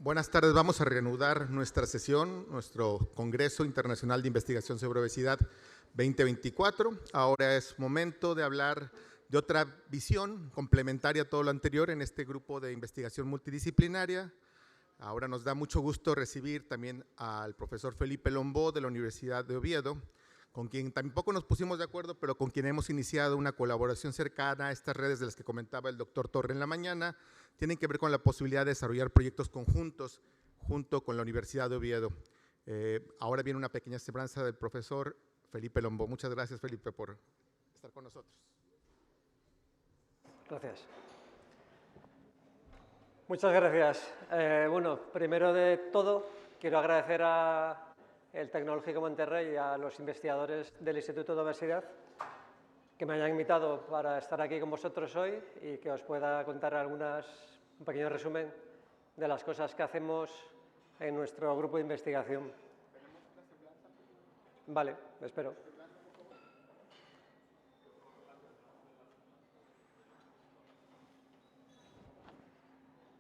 Buenas tardes. Vamos a reanudar nuestra sesión, nuestro Congreso Internacional de Investigación sobre Obesidad 2024. Ahora es momento de hablar de otra visión complementaria a todo lo anterior en este grupo de investigación multidisciplinaria. Ahora nos da mucho gusto recibir también al profesor Felipe Lombó de la Universidad de Oviedo, con quien tampoco nos pusimos de acuerdo, pero con quien hemos iniciado una colaboración cercana. Estas redes de las que comentaba el doctor Torre en la mañana tienen que ver con la posibilidad de desarrollar proyectos conjuntos junto con la Universidad de Oviedo. Ahora viene una pequeña semblanza del profesor Felipe Lombó. Muchas gracias, Felipe, por estar con nosotros. Gracias. Muchas gracias. Bueno, primero de todo, quiero agradecer al Tecnológico Monterrey y a los investigadores del Instituto de Obesidad que me hayan invitado para estar aquí con vosotros hoy y que os pueda contar un pequeño resumen de las cosas que hacemos en nuestro grupo de investigación. Vale, espero.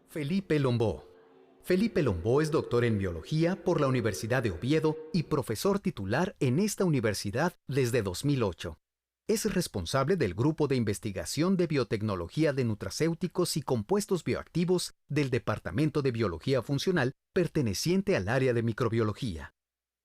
Felipe Lombó. Felipe Lombó es doctor en biología por la Universidad de Oviedo y profesor titular en esta universidad desde 2008. Es responsable del Grupo de Investigación de Biotecnología de Nutracéuticos y Compuestos Bioactivos del Departamento de Biología Funcional perteneciente al área de microbiología.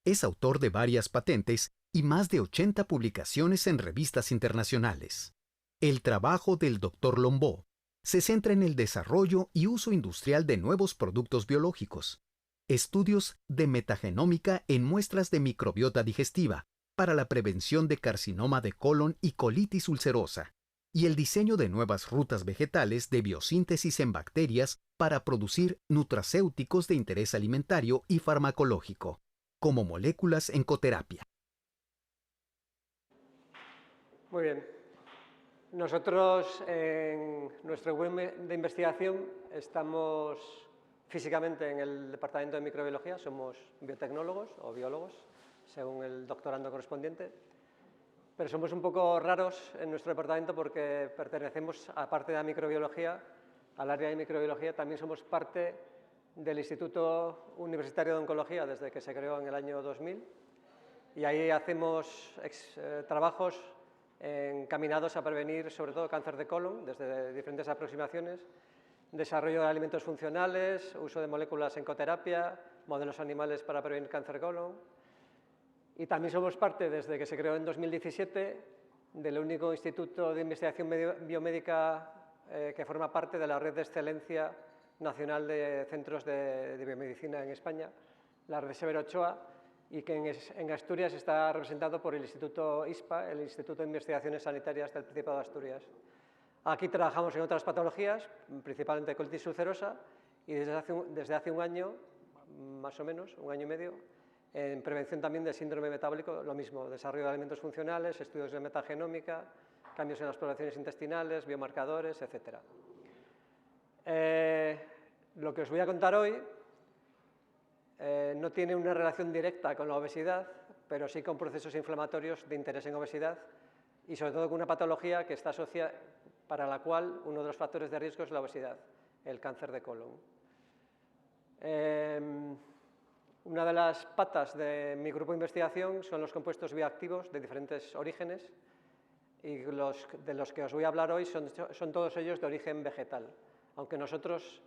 Es autor de varias patentes y más de 80 publicaciones en revistas internacionales. El trabajo del Dr. Lombó se centra en el desarrollo y uso industrial de nuevos productos biológicos, estudios de metagenómica en muestras de microbiota digestiva para la prevención de carcinoma de colon y colitis ulcerosa, y el diseño de nuevas rutas vegetales de biosíntesis en bacterias para producir nutracéuticos de interés alimentario y farmacológico, como moléculas en coterapia. Muy bien. Nosotros, en nuestro grupo de investigación, estamos físicamente en el departamento de microbiología, somos biotecnólogos o biólogos, según el doctorando correspondiente, pero somos un poco raros en nuestro departamento porque pertenecemos, aparte de la microbiología, al área de microbiología, también somos parte del Instituto Universitario de Oncología desde que se creó en el año 2000, y ahí hacemos trabajos encaminados a prevenir sobre todo cáncer de colon desde diferentes aproximaciones, desarrollo de alimentos funcionales, uso de moléculas en coterapia, modelos animales para prevenir cáncer de colon. Y también somos parte, desde que se creó en 2017, del único instituto de investigación biomédica que forma parte de la red de excelencia nacional de centros de biomedicina en España, la red Severo Ochoa, y que en Asturias está representado por el Instituto ISPA, el Instituto de Investigaciones Sanitarias del Principado de Asturias. Aquí trabajamos en otras patologías, principalmente colitis ulcerosa, y desde hace un año, más o menos, un año y medio, en prevención también del síndrome metabólico, lo mismo, desarrollo de alimentos funcionales, estudios de metagenómica, cambios en las poblaciones intestinales, biomarcadores, etc. Lo que os voy a contar hoy no tiene una relación directa con la obesidad, pero sí con procesos inflamatorios de interés en obesidad y sobre todo con una patología que está asociada, para la cual uno de los factores de riesgo es la obesidad, el cáncer de colon. Una de las patas de mi grupo de investigación son los compuestos bioactivos de diferentes orígenes y de los que os voy a hablar hoy son todos ellos de origen vegetal, aunque nosotros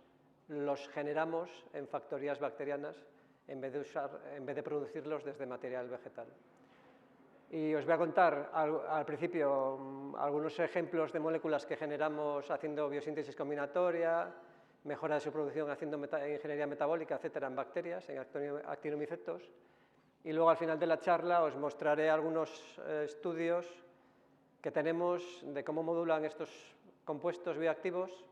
los generamos en factorías bacterianas en vez de producirlos desde material vegetal. Y os voy a contar al principio algunos ejemplos de moléculas que generamos haciendo biosíntesis combinatoria, mejora de su producción haciendo ingeniería metabólica, etcétera, en bacterias, en actinomycetos. Y luego al final de la charla os mostraré algunos estudios que tenemos de cómo modulan estos compuestos bioactivos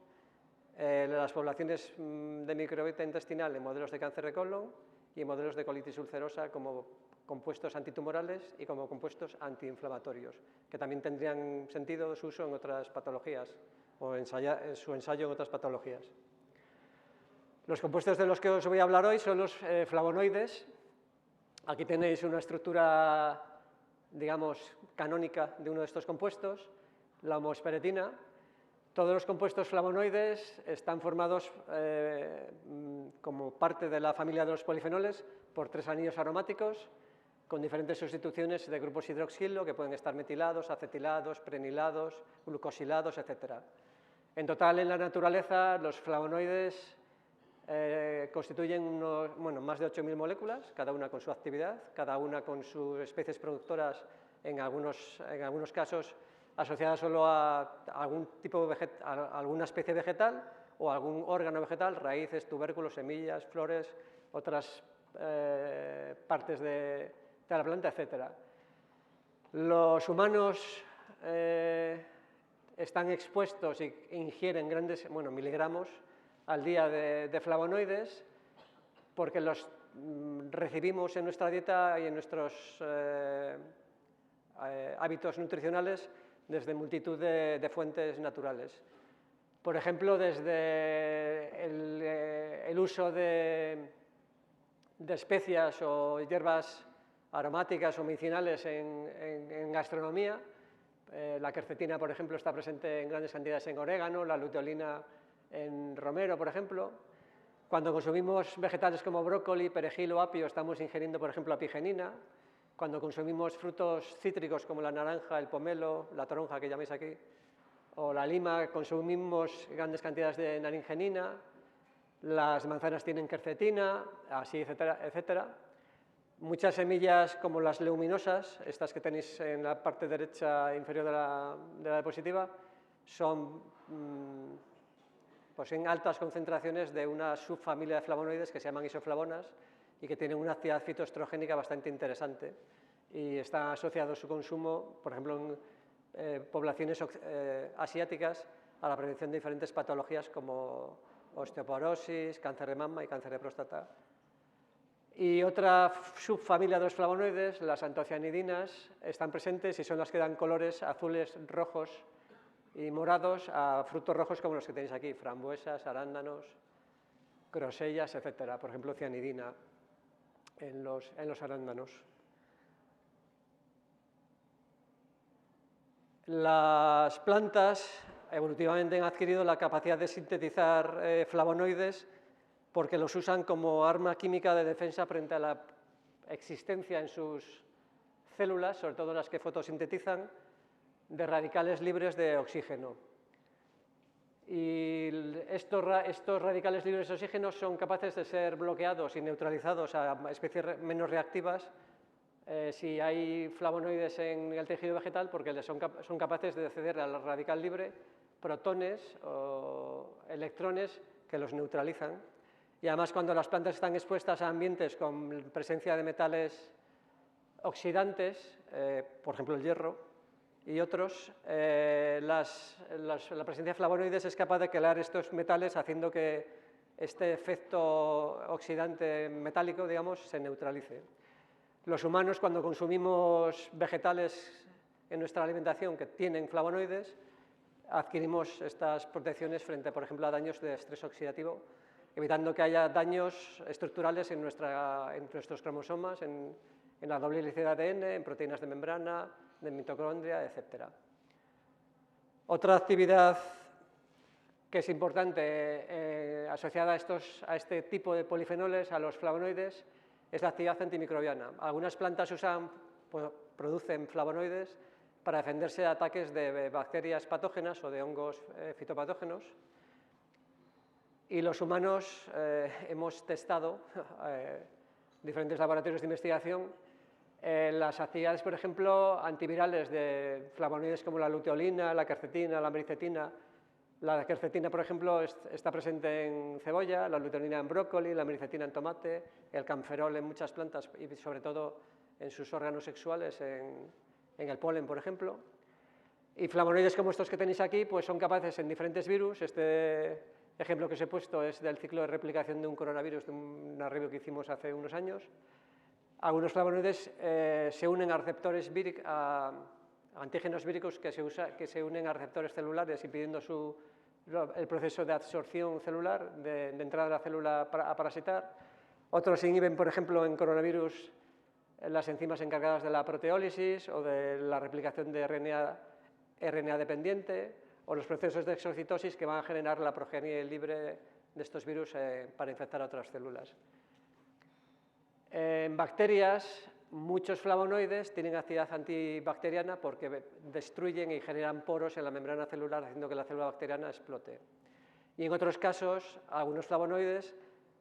las poblaciones de microbiota intestinal en modelos de cáncer de colon y modelos de colitis ulcerosa como compuestos antitumorales y como compuestos antiinflamatorios, que también tendrían sentido su uso en otras patologías o su ensayo en otras patologías. Los compuestos de los que os voy a hablar hoy son los flavonoides. Aquí tenéis una estructura, digamos, canónica de uno de estos compuestos, la homoesperetina, Todos los compuestos flavonoides están formados como parte de la familia de los polifenoles por 3 anillos aromáticos con diferentes sustituciones de grupos hidroxilo que pueden estar metilados, acetilados, prenilados, glucosilados, etc. En total, en la naturaleza, los flavonoides constituyen más de 8.000 moléculas, cada una con su actividad, cada una con sus especies productoras, en algunos casos asociadas solo a alguna especie vegetal o algún órgano vegetal, raíces, tubérculos, semillas, flores, otras partes de la planta, etc. Los humanos están expuestos e ingieren grandes miligramos al día de flavonoides porque los recibimos en nuestra dieta y en nuestros hábitos nutricionales desde multitud de fuentes naturales. Por ejemplo, desde el uso de especias o hierbas aromáticas o medicinales en gastronomía. La quercetina, por ejemplo, está presente en grandes cantidades en orégano, la luteolina en romero, por ejemplo. Cuando consumimos vegetales como brócoli, perejil o apio, estamos ingiriendo, por ejemplo, apigenina. Cuando consumimos frutos cítricos como la naranja, el pomelo, la toronja que llamáis aquí, o la lima, consumimos grandes cantidades de naringenina. Las manzanas tienen quercetina, así, etcétera, etcétera. Muchas semillas como las leguminosas, estas que tenéis en la parte derecha inferior de la diapositiva, son en altas concentraciones de una subfamilia de flavonoides que se llaman isoflavonas y que tienen una actividad fitoestrogénica bastante interesante y está asociado su consumo, por ejemplo, en poblaciones asiáticas a la prevención de diferentes patologías como osteoporosis, cáncer de mama y cáncer de próstata. Y otra subfamilia de los flavonoides, las antocianidinas, están presentes y son las que dan colores azules, rojos y morados a frutos rojos como los que tenéis aquí, frambuesas, arándanos, grosellas, etc. Por ejemplo, cianidina en los arándanos. Las plantas evolutivamente han adquirido la capacidad de sintetizar flavonoides porque los usan como arma química de defensa frente a la existencia en sus células, sobre todo las que fotosintetizan, de radicales libres de oxígeno. Y estos radicales libres de oxígeno son capaces de ser bloqueados y neutralizados a especies menos reactivas si hay flavonoides en el tejido vegetal, porque son capaces de ceder al radical libre protones o electrones que los neutralizan. Y además, cuando las plantas están expuestas a ambientes con presencia de metales oxidantes, por ejemplo el hierro y otros, la presencia de flavonoides es capaz de quelar estos metales, haciendo que este efecto oxidante metálico, digamos, se neutralice. Los humanos, cuando consumimos vegetales en nuestra alimentación que tienen flavonoides, adquirimos estas protecciones frente, por ejemplo, a daños de estrés oxidativo, evitando que haya daños estructurales en nuestros cromosomas, en la doble hélice de ADN, en proteínas de membrana, de mitocondria, etc. Otra actividad que es importante asociada a este tipo de polifenoles, a los flavonoides, es la actividad antimicrobiana. Algunas plantas producen flavonoides para defenderse de ataques de bacterias patógenas o de hongos fitopatógenos. Y los humanos hemos testado diferentes laboratorios de investigación las actividades, por ejemplo, antivirales de flavonoides como la luteolina, la quercetina, la mericetina. La quercetina, por ejemplo, está presente en cebolla, la luteolina en brócoli, la mericetina en tomate, el camferol en muchas plantas y sobre todo en sus órganos sexuales, en el polen, por ejemplo. Y flavonoides como estos que tenéis aquí, pues son capaces en diferentes virus. Este ejemplo que os he puesto es del ciclo de replicación de un coronavirus, de una review que hicimos hace unos años. Algunos flavonoides se unen a receptores a antígenos víricos que se unen a receptores celulares, impidiendo el proceso de absorción celular, de entrada de la célula a parasitar. Otros inhiben, por ejemplo, en coronavirus las enzimas encargadas de la proteólisis o de la replicación de RNA dependiente. o los procesos de exocitosis que van a generar la progenie libre de estos virus para infectar a otras células. En bacterias, muchos flavonoides tienen actividad antibacteriana porque destruyen y generan poros en la membrana celular, haciendo que la célula bacteriana explote. Y en otros casos, algunos flavonoides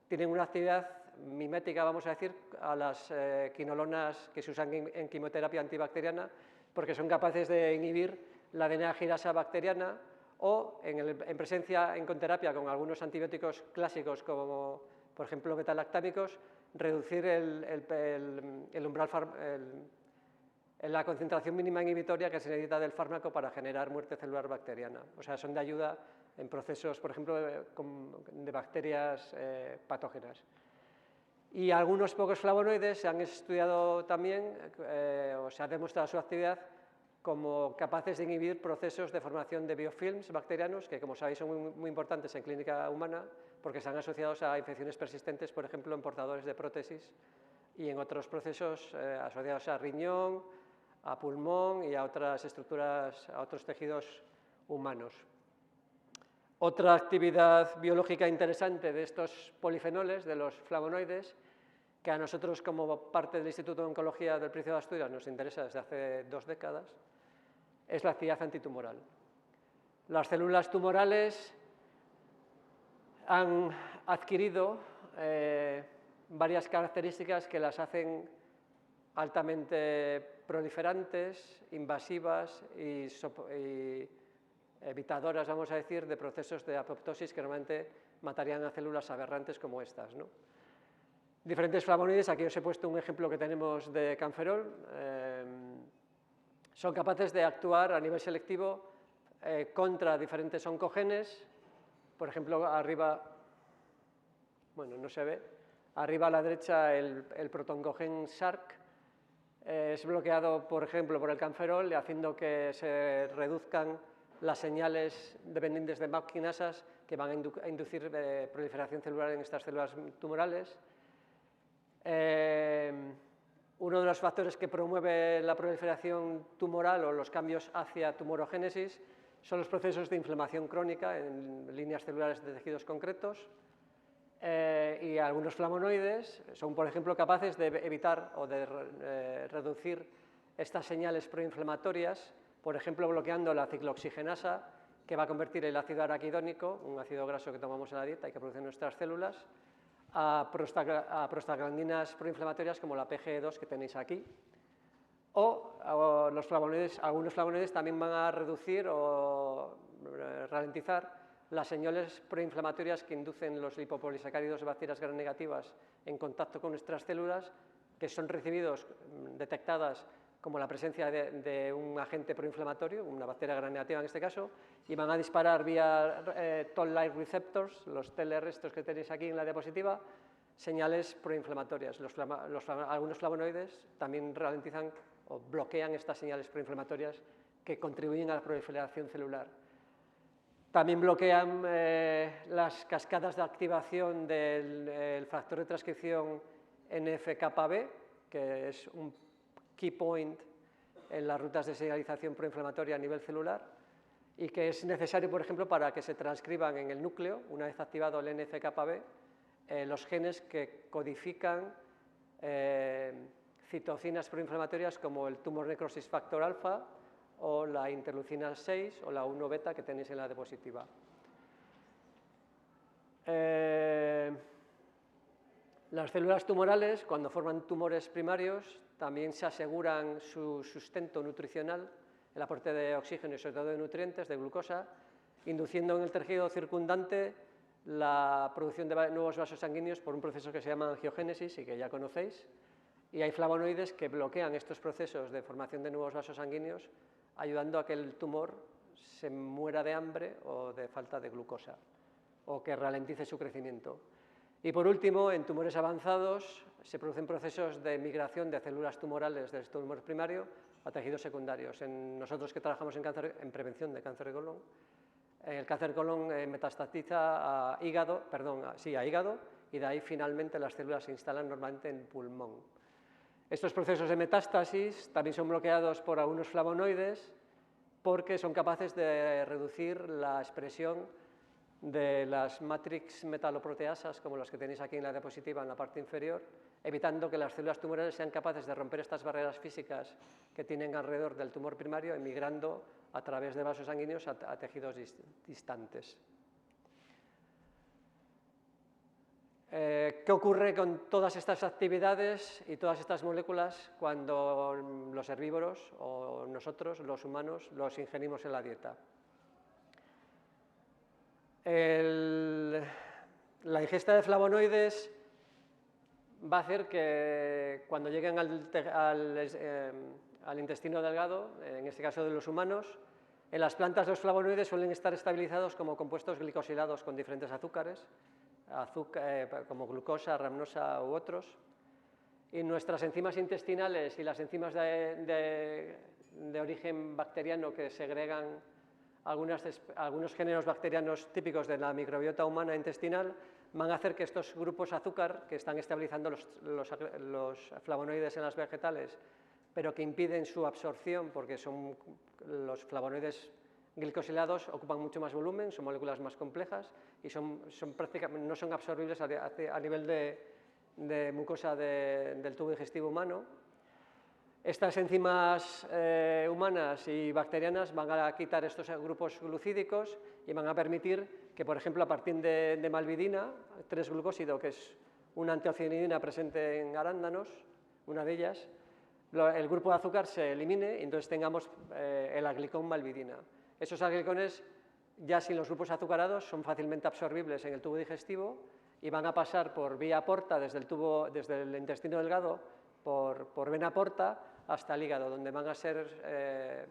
tienen una actividad mimética, vamos a decir, a las quinolonas que se usan en quimioterapia antibacteriana, porque son capaces de inhibir la DNA girasa bacteriana o, en presencia en terapia con algunos antibióticos clásicos, como por ejemplo betalactámicos, reducir el umbral, la concentración mínima inhibitoria que se necesita del fármaco para generar muerte celular bacteriana. O sea, son de ayuda en procesos, por ejemplo, de bacterias patógenas. Y algunos pocos flavonoides se han estudiado también, o se ha demostrado su actividad, como capaces de inhibir procesos de formación de biofilms bacterianos, que como sabéis son muy importantes en clínica humana, porque están asociados a infecciones persistentes, por ejemplo, en portadores de prótesis y en otros procesos asociados a riñón, a pulmón y a otras estructuras, a otros tejidos humanos. Otra actividad biológica interesante de estos polifenoles, de los flavonoides, que a nosotros como parte del Instituto de Oncología del Príncipe de Asturias nos interesa desde hace 2 décadas, es la actividad antitumoral. Las células tumorales han adquirido varias características que las hacen altamente proliferantes, invasivas y evitadoras, vamos a decir, de procesos de apoptosis que normalmente matarían a células aberrantes como estas, ¿no? Diferentes flavonoides, aquí os he puesto un ejemplo que tenemos de Canferol, son capaces de actuar a nivel selectivo contra diferentes oncogenes. Por ejemplo, arriba, bueno, no se ve, arriba a la derecha el protoncogen Src es bloqueado, por ejemplo, por el Canferol, haciendo que se reduzcan las señales dependientes de MAP quinasas que van a inducir proliferación celular en estas células tumorales. Uno de los factores que promueve la proliferación tumoral o los cambios hacia tumorogénesis son los procesos de inflamación crónica en líneas celulares de tejidos concretos, y algunos flavonoides son, por ejemplo, capaces de evitar o de reducir estas señales proinflamatorias, por ejemplo, bloqueando la ciclooxigenasa, que va a convertir el ácido araquidónico, un ácido graso que tomamos en la dieta y que producen nuestras células, a prostaglandinas proinflamatorias como la PGE2 que tenéis aquí. O los flavonoides, algunos flavonoides también van a reducir o ralentizar las señales proinflamatorias que inducen los lipopolisacáridos de bacterias gram negativas en contacto con nuestras células, que son recibidos, detectadas como la presencia de un agente proinflamatorio, una bacteria gram negativa en este caso, y van a disparar vía Toll-like receptors, los TLR estos que tenéis aquí en la diapositiva, señales proinflamatorias. Algunos flavonoides también ralentizan o bloquean estas señales proinflamatorias que contribuyen a la proliferación celular. También bloquean las cascadas de activación del factor de transcripción NF-κB, que es un key point en las rutas de señalización proinflamatoria a nivel celular y que es necesario, por ejemplo, para que se transcriban en el núcleo, una vez activado el NF-κB, los genes que codifican citocinas proinflamatorias como el tumor necrosis factor alfa o la interleucina 6 o la 1 beta que tenéis en la diapositiva. Las células tumorales, cuando forman tumores primarios, también se aseguran su sustento nutricional, el aporte de oxígeno y sobre todo de nutrientes, de glucosa, induciendo en el tejido circundante la producción de nuevos vasos sanguíneos por un proceso que se llama angiogénesis y que ya conocéis. Y hay flavonoides que bloquean estos procesos de formación de nuevos vasos sanguíneos, ayudando a que el tumor se muera de hambre o de falta de glucosa, o que ralentice su crecimiento. Y por último, en tumores avanzados se producen procesos de migración de células tumorales del tumor primario a tejidos secundarios. Nosotros que trabajamos en prevención de cáncer de colon, el cáncer de colon metastatiza a hígado, y de ahí finalmente las células se instalan normalmente en pulmón. Estos procesos de metástasis también son bloqueados por algunos flavonoides porque son capaces de reducir la expresión de las matrix metaloproteasas, como las que tenéis aquí en la diapositiva en la parte inferior, evitando que las células tumorales sean capaces de romper estas barreras físicas que tienen alrededor del tumor primario, emigrando a través de vasos sanguíneos a tejidos distantes. ¿Qué ocurre con todas estas actividades y todas estas moléculas cuando los herbívoros o nosotros, los humanos, los ingerimos en la dieta? La ingesta de flavonoides va a hacer que cuando lleguen al intestino delgado, en este caso de los humanos, en las plantas los flavonoides suelen estar estabilizados como compuestos glicosilados con diferentes azúcares, como glucosa, rhamnosa u otros, y nuestras enzimas intestinales y las enzimas de origen bacteriano que segregan algunos géneros bacterianos típicos de la microbiota humana intestinal van a hacer que estos grupos azúcar que están estabilizando los flavonoides en las vegetales, pero que impiden su absorción porque los flavonoides glicosilados ocupan mucho más volumen, son moléculas más complejas y prácticamente no son absorbibles a nivel de mucosa del tubo digestivo humano. Estas enzimas humanas y bacterianas van a quitar estos grupos glucídicos y van a permitir que, por ejemplo, a partir de malvidina, 3-glucósido, que es una antiocianidina presente en arándanos, una de ellas, el grupo de azúcar se elimine y entonces tengamos el aglicón malvidina. Esos aglicones, ya sin los grupos azucarados, son fácilmente absorbibles en el tubo digestivo y van a pasar por vía porta desde el intestino delgado, por vena porta hasta el hígado, donde van a ser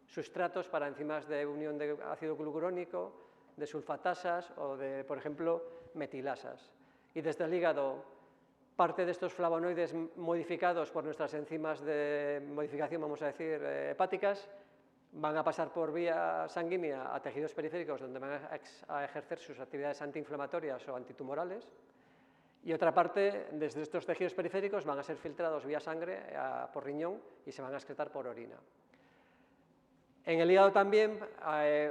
sustratos para enzimas de unión de ácido glucurónico, de sulfatasas o de, por ejemplo, metilasas. Y desde el hígado, parte de estos flavonoides modificados por nuestras enzimas de modificación, vamos a decir, hepáticas, van a pasar por vía sanguínea a tejidos periféricos, donde van a ejercer sus actividades antiinflamatorias o antitumorales. Y otra parte, desde estos tejidos periféricos, van a ser filtrados vía sangre por riñón y se van a excretar por orina. En el hígado también,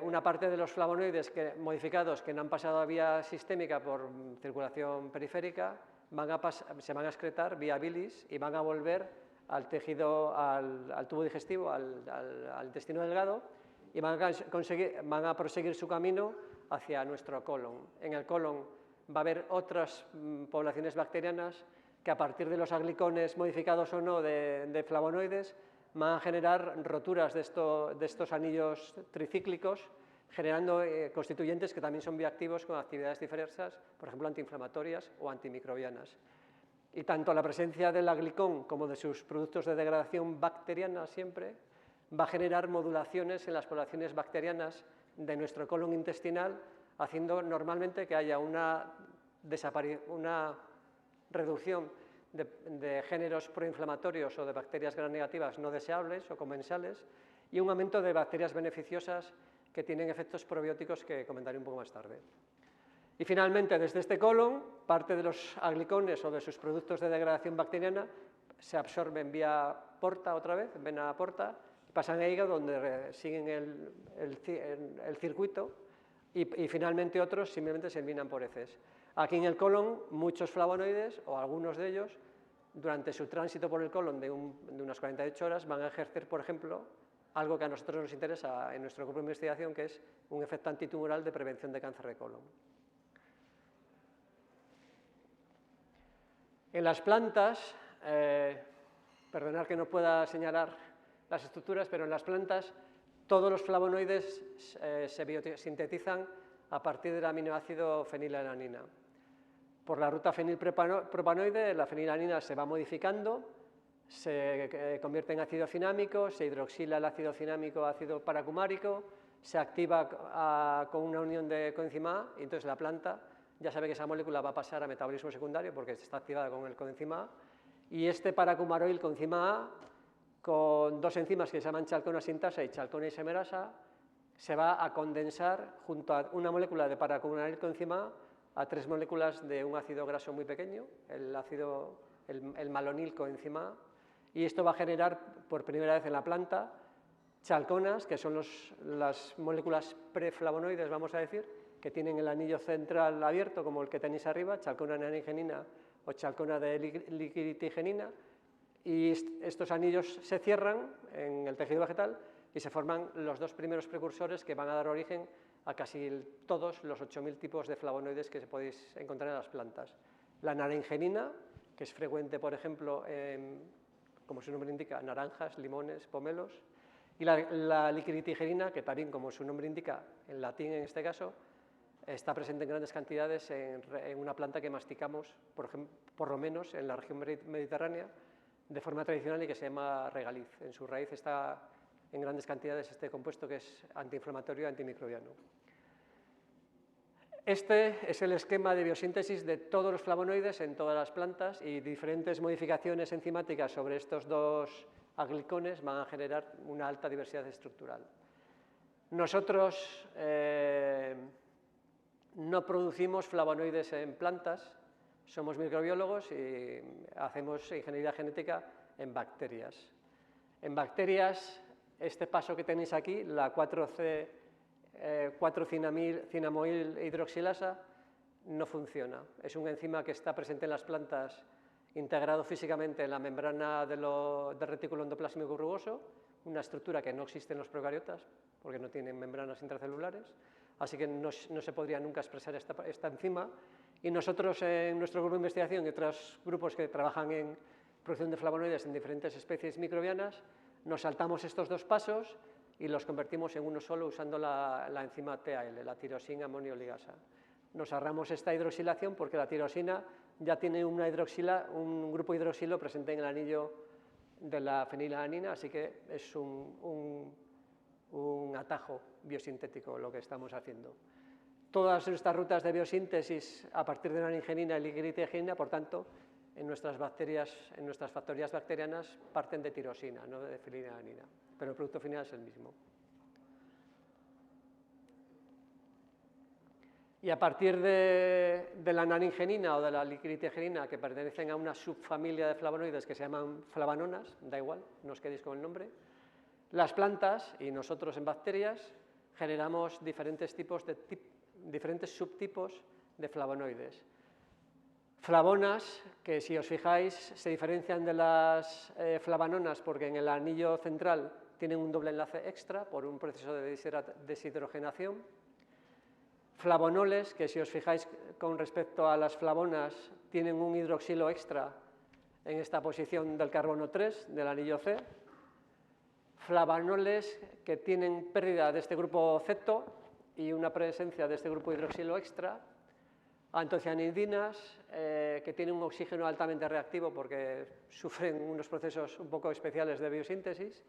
una parte de los flavonoides modificados que no han pasado a vía sistémica por circulación periférica se van a excretar vía bilis y van a volver al tejido, al tubo digestivo, al intestino delgado y van a proseguir su camino hacia nuestro colon. En el colon va a haber otras poblaciones bacterianas que a partir de los aglicones modificados o no de flavonoides van a generar roturas de estos anillos tricíclicos, generando constituyentes que también son bioactivos con actividades diversas, por ejemplo, antiinflamatorias o antimicrobianas. Y tanto la presencia del aglicón como de sus productos de degradación bacteriana siempre va a generar modulaciones en las poblaciones bacterianas de nuestro colon intestinal, haciendo normalmente que haya una reducción de géneros proinflamatorios o de bacterias gram negativas no deseables o comensales y un aumento de bacterias beneficiosas que tienen efectos probióticos que comentaré un poco más tarde. Y finalmente, desde este colon, parte de los aglicones o de sus productos de degradación bacteriana se absorben vía porta otra vez, vena porta, pasan a hígado donde siguen el circuito y finalmente otros simplemente se eliminan por heces. Aquí en el colon, muchos flavonoides, o algunos de ellos, durante su tránsito por el colon de unas 48 horas, van a ejercer, por ejemplo, algo que a nosotros nos interesa en nuestro grupo de investigación, que es un efecto antitumoral de prevención de cáncer de colon. En las plantas, perdonad que no pueda señalar las estructuras, pero en las plantas todos los flavonoides se biosintetizan a partir del aminoácido fenilalanina. Por la ruta fenilpropanoide, la fenilalanina se va modificando, se convierte en ácido cinámico, se hidroxila el ácido cinámico a ácido paracumárico, se activa con una unión de coenzima A y entonces la planta ya sabe que esa molécula va a pasar a metabolismo secundario porque está activada con el coenzima A y este paracumaroil coenzima A con dos enzimas que se llaman chalcona sintasa y chalcona isomerasa se va a condensar junto a una molécula de paracumaroil coenzima A 3 moléculas de un ácido graso muy pequeño, el malonil coenzima A, y esto va a generar por primera vez en la planta chalconas, que son las moléculas preflavonoides, vamos a decir, que tienen el anillo central abierto, como el que tenéis arriba, chalcona de naringenina o chalcona de liquiditigenina, y estos anillos se cierran en el tejido vegetal y se forman los dos primeros precursores que van a dar origen a casi todos los 8.000 tipos de flavonoides que se podéis encontrar en las plantas. La naringenina, que es frecuente, por ejemplo, como su nombre indica, naranjas, limones, pomelos, y la liquiditigenina, que también, como su nombre indica, en latín en este caso, está presente en grandes cantidades en una planta que masticamos, por lo menos en la región mediterránea, de forma tradicional y que se llama regaliz. En su raíz está en grandes cantidades este compuesto que es antiinflamatorio y antimicrobiano. Este es el esquema de biosíntesis de todos los flavonoides en todas las plantas, y diferentes modificaciones enzimáticas sobre estos dos aglicones van a generar una alta diversidad estructural. Nosotros no producimos flavonoides en plantas, somos microbiólogos y hacemos ingeniería genética en bacterias. En bacterias, este paso que tenéis aquí, la 4-cinamoil hidroxilasa, no funciona. Es un enzima que está presente en las plantas, integrado físicamente en la membrana del retículo endoplásmico rugoso, una estructura que no existe en los procariotas porque no tienen membranas intracelulares, así que no se podría nunca expresar esta enzima. Y nosotros, en nuestro grupo de investigación y otros grupos que trabajan en producción de flavonoides en diferentes especies microbianas, nos saltamos estos dos pasos y los convertimos en uno solo usando la enzima TAL, la tirosina amonio ligasa. Nos ahorramos esta hidroxilación porque la tirosina ya tiene un grupo hidroxilo presente en el anillo de la fenilalanina, así que es un atajo biosintético lo que estamos haciendo. Todas nuestras rutas de biosíntesis a partir de naringenina y liquiditigenina, por tanto, en nuestras factorías bacterianas parten de tirosina, no de fenilalanina, pero el producto final es el mismo. Y a partir de la naringenina o de la liquiditigenina, que pertenecen a una subfamilia de flavonoides que se llaman flavanonas, da igual, no os quedéis con el nombre, las plantas y nosotros en bacterias generamos diferentes subtipos de flavonoides. Flavonas, que si os fijáis se diferencian de las flavanonas porque en el anillo central tienen un doble enlace extra por un proceso de deshidrogenación. Flavonoles, que si os fijáis con respecto a las flavonas tienen un hidroxilo extra en esta posición del carbono 3 del anillo C. Flavanoles que tienen pérdida de este grupo ceto y una presencia de este grupo hidroxilo extra. Antocianidinas, que tienen un oxígeno altamente reactivo porque sufren unos procesos un poco especiales de biosíntesis,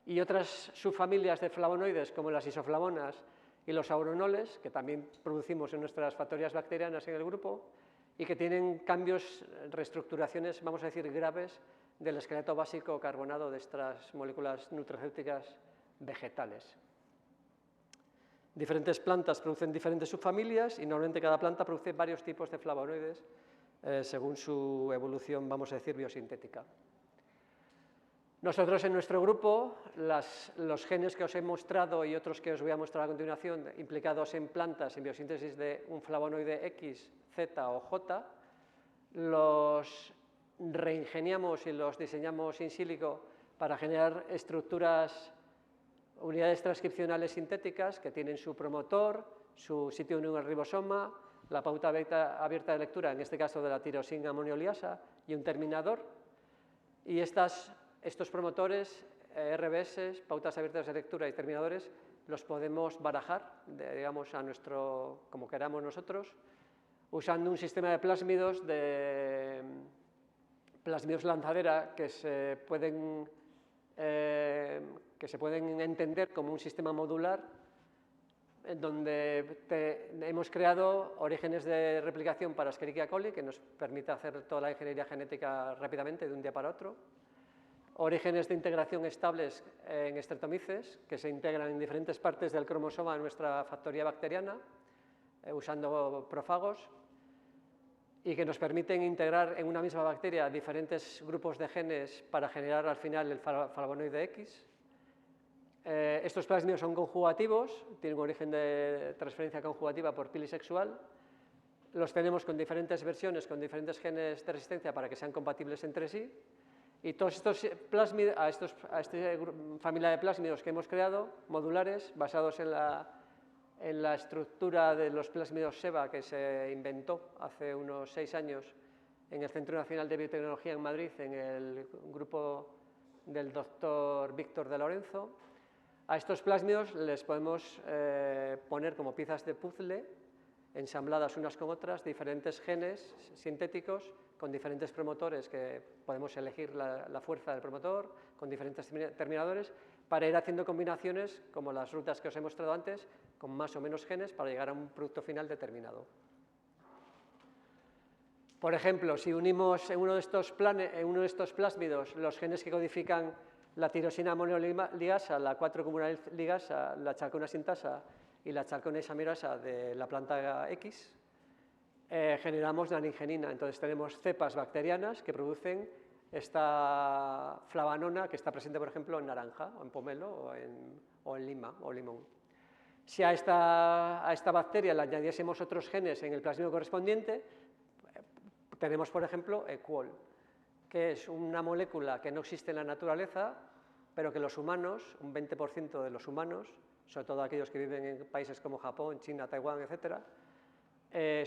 y otras subfamilias de flavonoides como las isoflavonas y los auronoles, que también producimos en nuestras factorías bacterianas en el grupo, y que tienen cambios, reestructuraciones, vamos a decir, graves del esqueleto básico carbonado de estas moléculas nutracéuticas vegetales. Diferentes plantas producen diferentes subfamilias y normalmente cada planta produce varios tipos de flavonoides según su evolución, vamos a decir, biosintética. Nosotros en nuestro grupo, los genes que os he mostrado y otros que os voy a mostrar a continuación, implicados en plantas en biosíntesis de un flavonoide X, Z o J, los reingeniamos y los diseñamos in silico para generar unidades transcripcionales sintéticas que tienen su promotor, su sitio en el ribosoma, la pauta abierta de lectura, en este caso de la tirosina amonio ligasa, y un terminador. Y estos promotores, RBS, pautas abiertas de lectura y terminadores, los podemos barajar, digamos, como queramos nosotros, usando un sistema de plásmidos lanzadera que se pueden entender como un sistema modular en donde hemos creado orígenes de replicación para Escherichia coli que nos permite hacer toda la ingeniería genética rápidamente de un día para otro, orígenes de integración estables en Streptomyces que se integran en diferentes partes del cromosoma de nuestra factoría bacteriana usando prófagos, y que nos permiten integrar en una misma bacteria diferentes grupos de genes para generar al final el flavonoide X. Estos plásmidos son conjugativos, tienen un origen de transferencia conjugativa por pili sexual. Los tenemos con diferentes versiones, con diferentes genes de resistencia para que sean compatibles entre sí. Y todos estos plásmidos, a esta familia de plásmidos que hemos creado, modulares, basados en la estructura de los plásmidos SEBA que se inventó hace unos 6 años en el Centro Nacional de Biotecnología en Madrid, en el grupo del doctor Víctor de Lorenzo. A estos plásmidos les podemos poner como piezas de puzzle, ensambladas unas con otras, diferentes genes sintéticos con diferentes promotores que podemos elegir la fuerza del promotor, con diferentes terminadores, para ir haciendo combinaciones, como las rutas que os he mostrado antes, con más o menos genes para llegar a un producto final determinado. Por ejemplo, si unimos en uno de estos plásmidos los genes que codifican la tirosina monoligasa, la 4-comunal ligasa, la chalcona sintasa y la chalcona isomerasa de la planta X, generamos naringenina. Entonces tenemos cepas bacterianas que producen esta flavanona que está presente, por ejemplo, en naranja, o en pomelo, o en lima, o limón. Si a esta bacteria le añadiésemos otros genes en el plásmido correspondiente, tenemos, por ejemplo, Equol, que es una molécula que no existe en la naturaleza, pero que los humanos, un 20% de los humanos, sobre todo aquellos que viven en países como Japón, China, Taiwán, etc.,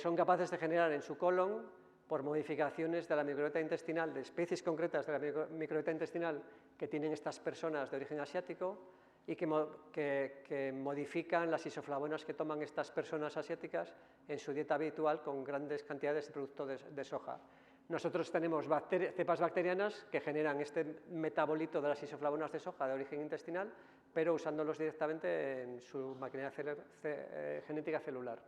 son capaces de generar en su colon, por modificaciones de la microbiota intestinal, de especies concretas de la microbiota intestinal que tienen estas personas de origen asiático y que modifican las isoflavonas que toman estas personas asiáticas en su dieta habitual con grandes cantidades de productos de soja. Nosotros tenemos cepas bacterianas que generan este metabolito de las isoflavonas de soja de origen intestinal, pero usándolos directamente en su maquinaria genética celular.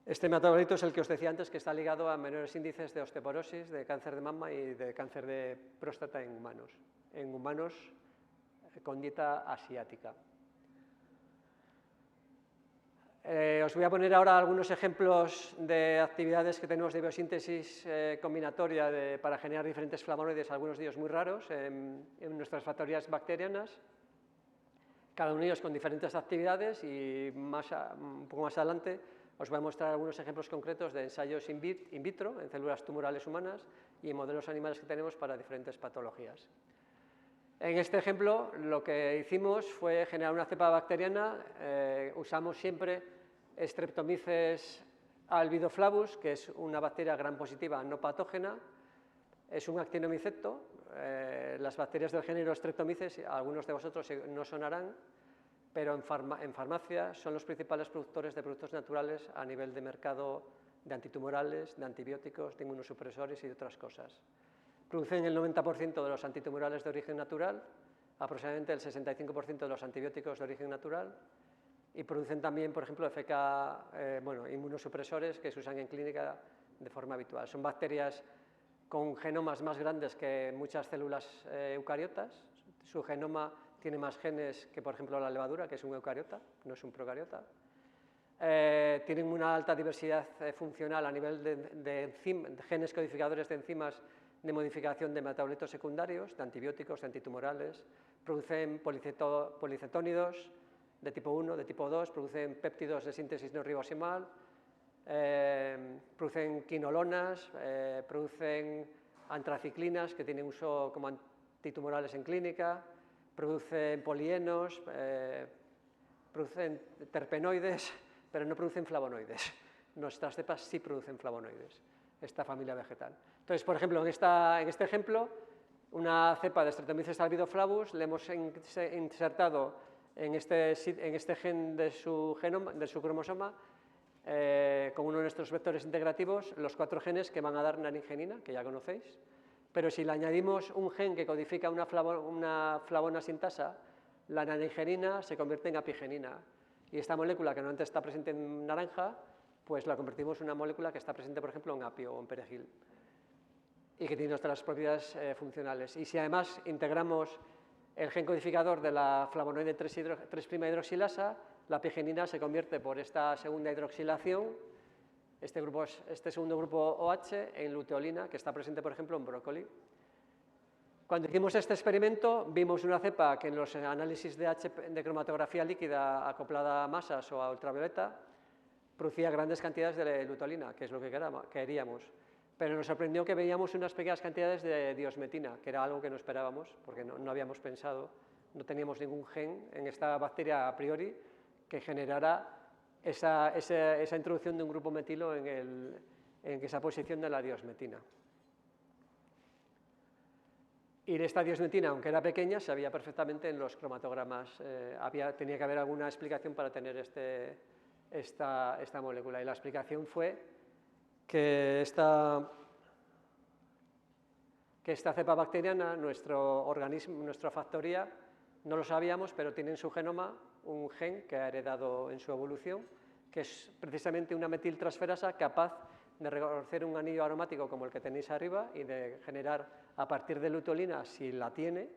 Este metabolito es el que os decía antes, que está ligado a menores índices de osteoporosis, de cáncer de mama y de cáncer de próstata en humanos con dieta asiática. Os voy a poner ahora algunos ejemplos de actividades que tenemos de biosíntesis combinatoria para generar diferentes flavonoides, algunos de ellos muy raros, en nuestras factorías bacterianas, cada uno de ellos con diferentes actividades, y un poco más adelante os voy a mostrar algunos ejemplos concretos de ensayos in vitro en células tumorales humanas y en modelos animales que tenemos para diferentes patologías. En este ejemplo lo que hicimos fue generar una cepa bacteriana, usamos siempre Streptomyces albidoflavus, que es una bacteria gram positiva no patógena, es un actinomyceto. Las bacterias del género Streptomyces, algunos de vosotros no sonarán, pero en farmacia son los principales productores de productos naturales a nivel de mercado de antitumorales, de antibióticos, de inmunosupresores y de otras cosas. Producen el 90% de los antitumorales de origen natural, aproximadamente el 65% de los antibióticos de origen natural, y producen también, por ejemplo, inmunosupresores que se usan en clínica de forma habitual. Son bacterias con genomas más grandes que muchas células eucariotas. Su genoma tiene más genes que, por ejemplo, la levadura, que es un eucariota, no es un procariota. Tienen una alta diversidad funcional a nivel de genes codificadores de enzimas de modificación de metabolitos secundarios, de antibióticos, de antitumorales. Producen policetónidos de tipo 1, de tipo 2, producen péptidos de síntesis no ribosomal, producen quinolonas, producen antraciclinas que tienen uso como antitumorales en clínica, producen polienos, producen terpenoides, pero no producen flavonoides. Nuestras cepas sí producen flavonoides, esta familia vegetal. Entonces, por ejemplo, en este ejemplo, una cepa de Streptomyces albidoflavus le hemos insertado en este gen de su cromosoma, con uno de nuestros vectores integrativos, los 4 genes que van a dar naringenina, que ya conocéis. Pero si le añadimos un gen que codifica una flavona sintasa, la naringenina se convierte en apigenina. Y esta molécula, que normalmente está presente en naranja, pues la convertimos en una molécula que está presente, por ejemplo, en apio o en perejil, y que tiene otras propiedades funcionales. Y si además integramos el gen codificador de la flavonoide 3'-hidroxilasa, la apigenina se convierte por esta segunda hidroxilación, este segundo grupo OH, en luteolina, que está presente, por ejemplo, en brócoli. Cuando hicimos este experimento, vimos una cepa que en los análisis de cromatografía líquida acoplada a masas o a ultravioleta producía grandes cantidades de lutolina, que es lo que queríamos. Pero nos sorprendió que veíamos unas pequeñas cantidades de diosmetina, que era algo que no esperábamos, porque no habíamos pensado, no teníamos ningún gen en esta bacteria a priori que generara esa introducción de un grupo metilo en esa posición de la diosmetina. Y esta diosmetina, aunque era pequeña, se veía perfectamente en los cromatogramas. Tenía que haber alguna explicación para tener esta molécula. Y la explicación fue que esta cepa bacteriana, nuestra factoría, no lo sabíamos, pero tiene en su genoma un gen que ha heredado en su evolución, que es precisamente una metiltransferasa capaz de reconocer un anillo aromático como el que tenéis arriba y de generar, a partir de lutolina, si la tiene,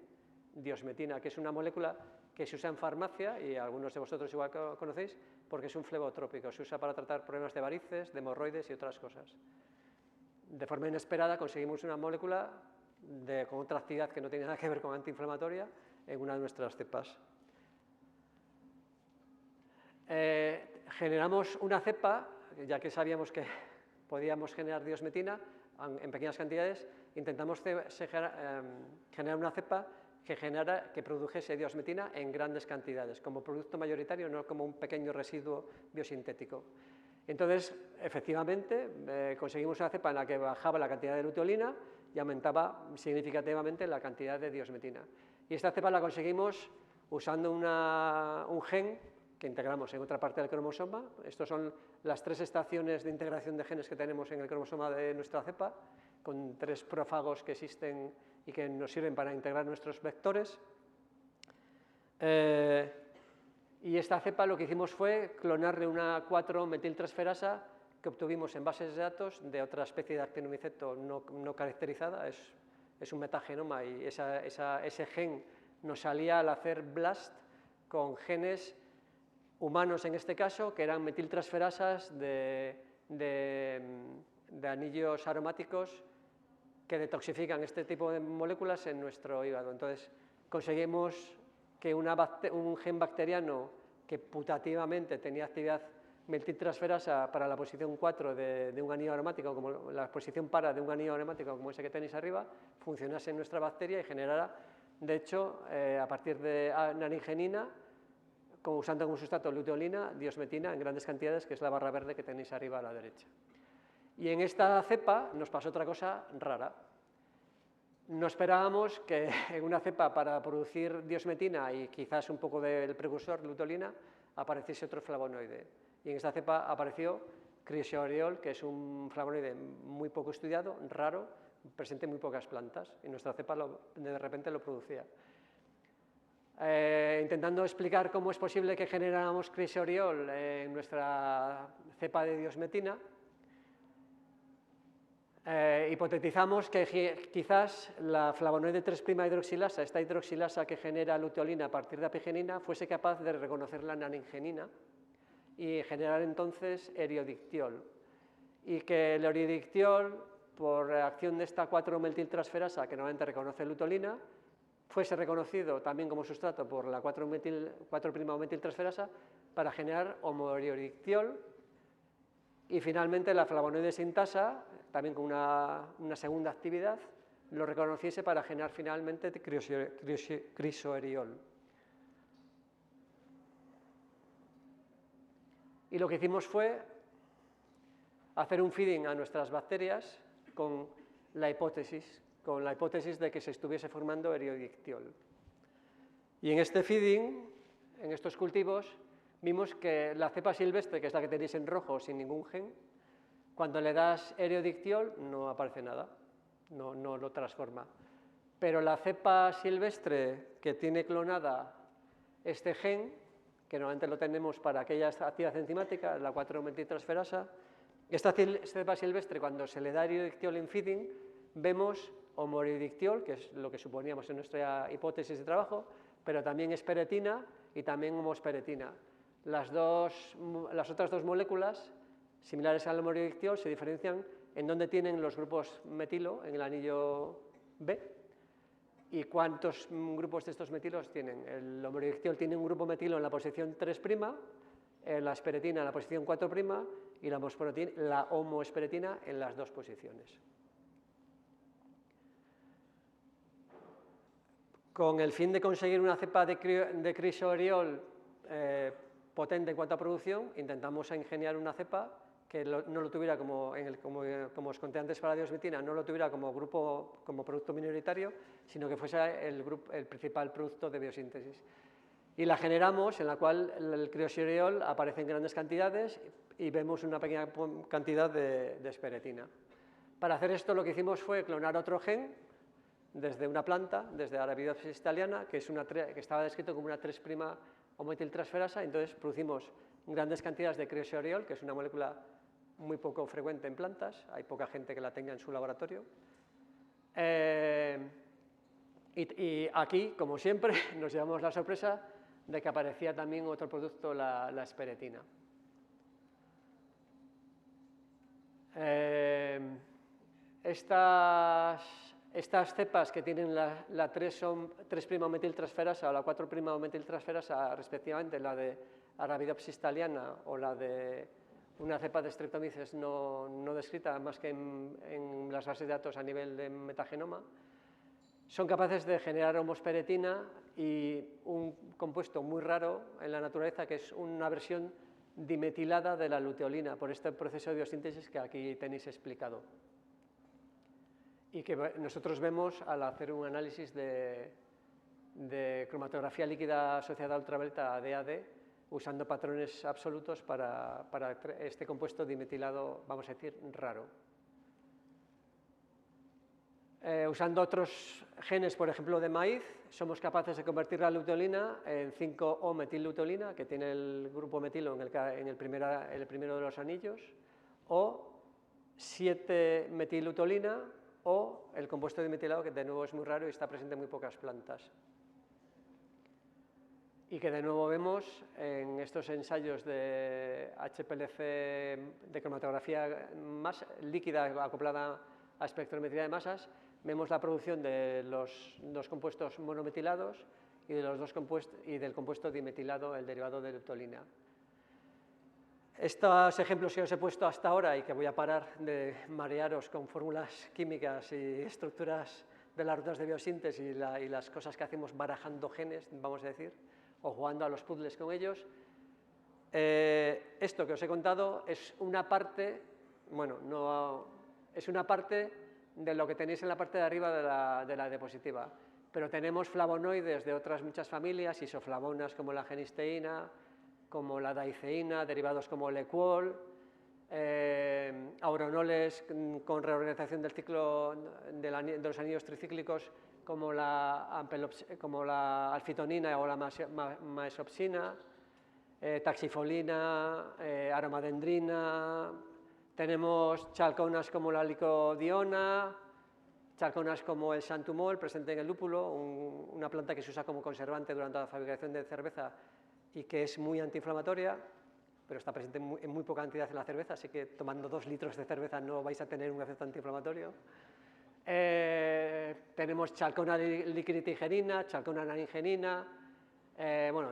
diosmetina, que es una molécula que se usa en farmacia, y algunos de vosotros igual conocéis, porque es un flebotrópico, se usa para tratar problemas de varices, de hemorroides y otras cosas. De forma inesperada conseguimos una molécula con otra actividad que no tiene nada que ver con antiinflamatoria en una de nuestras cepas. Generamos una cepa, ya que sabíamos que podíamos generar diosmetina en pequeñas cantidades, intentamos generar una cepa que produjese diosmetina en grandes cantidades, como producto mayoritario, no como un pequeño residuo biosintético. Entonces, efectivamente, conseguimos una cepa en la que bajaba la cantidad de luteolina y aumentaba significativamente la cantidad de diosmetina. Y esta cepa la conseguimos usando un gen que integramos en otra parte del cromosoma. Estas son las 3 estaciones de integración de genes que tenemos en el cromosoma de nuestra cepa, con 3 prófagos que existen y que nos sirven para integrar nuestros vectores. Y esta cepa lo que hicimos fue clonarle una 4-metiltransferasa que obtuvimos en bases de datos de otra especie de actinomiceto no caracterizada, es un metagenoma, y ese gen nos salía al hacer BLAST con genes humanos en este caso, que eran metiltransferasas de anillos aromáticos que detoxifican este tipo de moléculas en nuestro hígado. Entonces, conseguimos que un gen bacteriano que putativamente tenía actividad metiltransferasa para la posición 4 de un anillo aromático, como la posición para de un anillo aromático como ese que tenéis arriba, funcionase en nuestra bacteria y generara, de hecho, a partir de naringenina, usando como sustrato luteolina, diosmetina en grandes cantidades, que es la barra verde que tenéis arriba a la derecha. Y en esta cepa nos pasó otra cosa rara. No esperábamos que en una cepa para producir diosmetina y quizás un poco del precursor luteolina apareciese otro flavonoide. Y en esta cepa apareció crisoeriol, que es un flavonoide muy poco estudiado, raro, presente en muy pocas plantas. Y nuestra cepa de repente lo producía. Intentando explicar cómo es posible que generáramos crisoeriol en nuestra cepa de diosmetina, hipotetizamos que quizás la flavonoide 3'-hidroxilasa, esta hidroxilasa que genera luteolina a partir de apigenina, fuese capaz de reconocer la naringenina y generar entonces eriodictiol. Y que el eriodictiol, por reacción de esta 4-metiltransferasa que normalmente reconoce luteolina, fuese reconocido también como sustrato por la 4'-metiltransferasa para generar homoeriodictiol. Y finalmente la flavonoide sintasa, también con una segunda actividad, lo reconociese para generar finalmente crisoeriol. Y lo que hicimos fue hacer un feeding a nuestras bacterias con la hipótesis de que se estuviese formando eriodictiol. Y en este feeding, en estos cultivos, vimos que la cepa silvestre, que es la que tenéis en rojo sin ningún gen, cuando le das eriodictiol no aparece nada, no lo transforma. Pero la cepa silvestre que tiene clonada este gen, que normalmente lo tenemos para aquella actividad enzimática, la 4-metiltransferasa, esta cepa silvestre, cuando se le da eriodictiol en feeding, vemos homoeriodictiol, que es lo que suponíamos en nuestra hipótesis de trabajo, pero también esperetina y también homosperetina. Las otras 2 moléculas, similares al homoeriodictiol, se diferencian en dónde tienen los grupos metilo, en el anillo B, ¿Y cuántos grupos de estos metilos tienen? El homoerectiol tiene un grupo metilo en la posición 3', la esperetina en la posición 4' y la homoesperetina en las dos posiciones. Con el fin de conseguir una cepa de crisooriol potente en cuanto a producción, intentamos ingeniar una cepa que no lo tuviera como os conté antes para la diosmitina, no lo tuviera como producto minoritario, sino que fuese el principal producto de biosíntesis. Y la generamos, en la cual el crisooriol aparece en grandes cantidades y vemos una pequeña cantidad de esperetina. Para hacer esto lo que hicimos fue clonar otro gen desde una planta, desde Arabidopsis thaliana, que estaba descrito como una 3' homometiltransferasa. Entonces producimos grandes cantidades de crisooriol, que es una molécula muy poco frecuente en plantas, hay poca gente que la tenga en su laboratorio. Y aquí, como siempre, nos llevamos la sorpresa de que aparecía también otro producto, la esperetina. Estas cepas que tienen la 3' metiltransferasa o la 4' metiltransferasa, respectivamente, la de Arabidopsis thaliana o la de una cepa de Streptomyces no descrita más que en las bases de datos a nivel de metagenoma, son capaces de generar homosperetina y un compuesto muy raro en la naturaleza, que es una versión dimetilada de la luteolina, por este proceso de biosíntesis que aquí tenéis explicado. Y que nosotros vemos al hacer un análisis de cromatografía líquida asociada a ultravioleta DAD, usando patrones absolutos para este compuesto dimetilado, vamos a decir, raro. Usando otros genes, por ejemplo, de maíz, somos capaces de convertir la luteolina en 5-O-metilluteolina, que tiene el grupo metilo en el primero de los anillos, o 7-metilluteolina, o el compuesto dimetilado, que de nuevo es muy raro y está presente en muy pocas plantas. Y que de nuevo vemos en estos ensayos de HPLC de cromatografía líquida acoplada a espectrometría de masas, vemos la producción de los dos compuestos monometilados y del compuesto dimetilado, el derivado de leptolina. Estos ejemplos que os he puesto hasta ahora, y que voy a parar de marearos con fórmulas químicas y estructuras de las rutas de biosíntesis y las cosas que hacemos barajando genes, vamos a decir, o jugando a los puzzles con ellos, esto que os he contado es una parte, es una parte de lo que tenéis en la parte de arriba de la diapositiva, pero tenemos flavonoides de otras muchas familias, isoflavonas como la genisteína, como la daiceína, derivados como el equol, auronoles con reorganización del ciclo de los anillos tricíclicos, como la alfitonina o la maesopsina, taxifolina, aromadendrina. Tenemos chalconas como la licodiona, chalconas como el xantumol, presente en el lúpulo, una planta que se usa como conservante durante la fabricación de cerveza y que es muy antiinflamatoria, pero está presente en muy poca cantidad en la cerveza, así que tomando 2 litros de cerveza no vais a tener un efecto antiinflamatorio. Tenemos chalcona liquiditigerina, chalcona naringenina.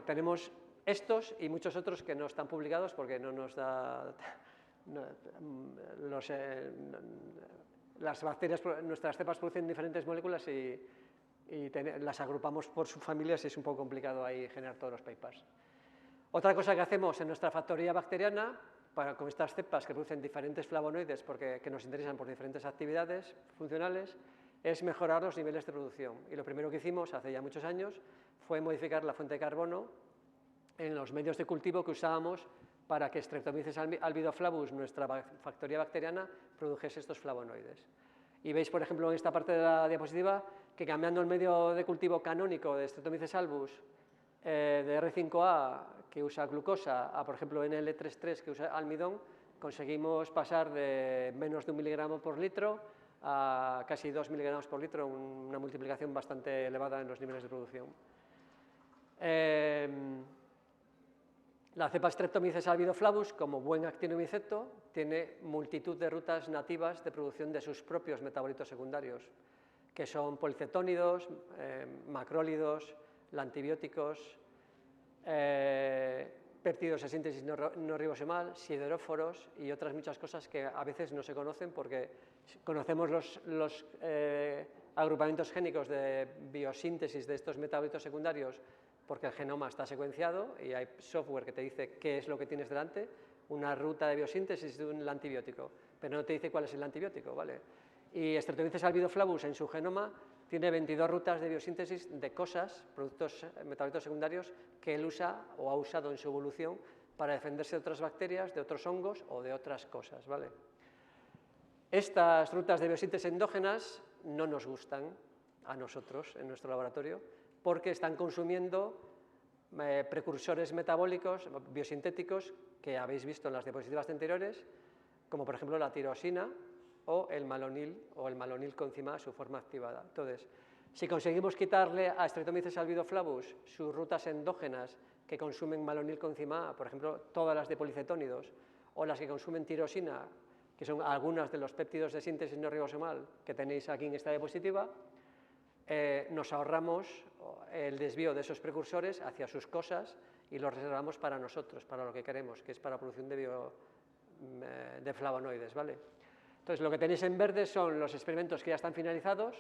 Tenemos estos y muchos otros que no están publicados porque no nos da... las bacterias, nuestras cepas producen diferentes moléculas y las agrupamos por subfamilias y es un poco complicado ahí generar todos los papers. Otra cosa que hacemos en nuestra factoría bacteriana, con estas cepas que producen diferentes flavonoides que nos interesan por diferentes actividades funcionales, es mejorar los niveles de producción. Y lo primero que hicimos hace ya muchos años fue modificar la fuente de carbono en los medios de cultivo que usábamos para que Streptomyces albidoflavus, nuestra factoría bacteriana, produjese estos flavonoides. Y veis, por ejemplo, en esta parte de la diapositiva, que cambiando el medio de cultivo canónico de Streptomyces albus de R5A, que usa glucosa, a, por ejemplo, NL3,3, que usa almidón, conseguimos pasar de menos de 1 miligramo por litro a casi 2 miligramos por litro, una multiplicación bastante elevada en los niveles de producción. La cepa Streptomyces albidoflavus, como buen actinomyceto, tiene multitud de rutas nativas de producción de sus propios metabolitos secundarios, que son policetónidos, macrólidos, lantibióticos, péptidos de síntesis no ribosomal, sideróforos y otras muchas cosas que a veces no se conocen porque conocemos los agrupamientos génicos de biosíntesis de estos metabolitos secundarios porque el genoma está secuenciado y hay software que te dice qué es lo que tienes delante, una ruta de biosíntesis de un antibiótico, pero no te dice cuál es el antibiótico, ¿vale? Y Streptomyces albidoflavus en su genoma tiene 22 rutas de biosíntesis de cosas, productos metabolitos secundarios, que él usa o ha usado en su evolución para defenderse de otras bacterias, de otros hongos o de otras cosas, ¿vale? Estas rutas de biosíntesis endógenas no nos gustan a nosotros en nuestro laboratorio porque están consumiendo precursores metabólicos biosintéticos que habéis visto en las diapositivas anteriores, como por ejemplo la tirosina o el malonil coenzima, su forma activada. Entonces, si conseguimos quitarle a Streptomyces albidoflavus sus rutas endógenas que consumen malonil coenzima, por ejemplo, todas las de policetónidos, o las que consumen tirosina, que son algunas de los péptidos de síntesis no ribosomal que tenéis aquí en esta diapositiva, nos ahorramos el desvío de esos precursores hacia sus cosas y los reservamos para nosotros, para lo que queremos, que es para la producción de flavonoides, ¿vale? Entonces, lo que tenéis en verde son los experimentos que ya están finalizados,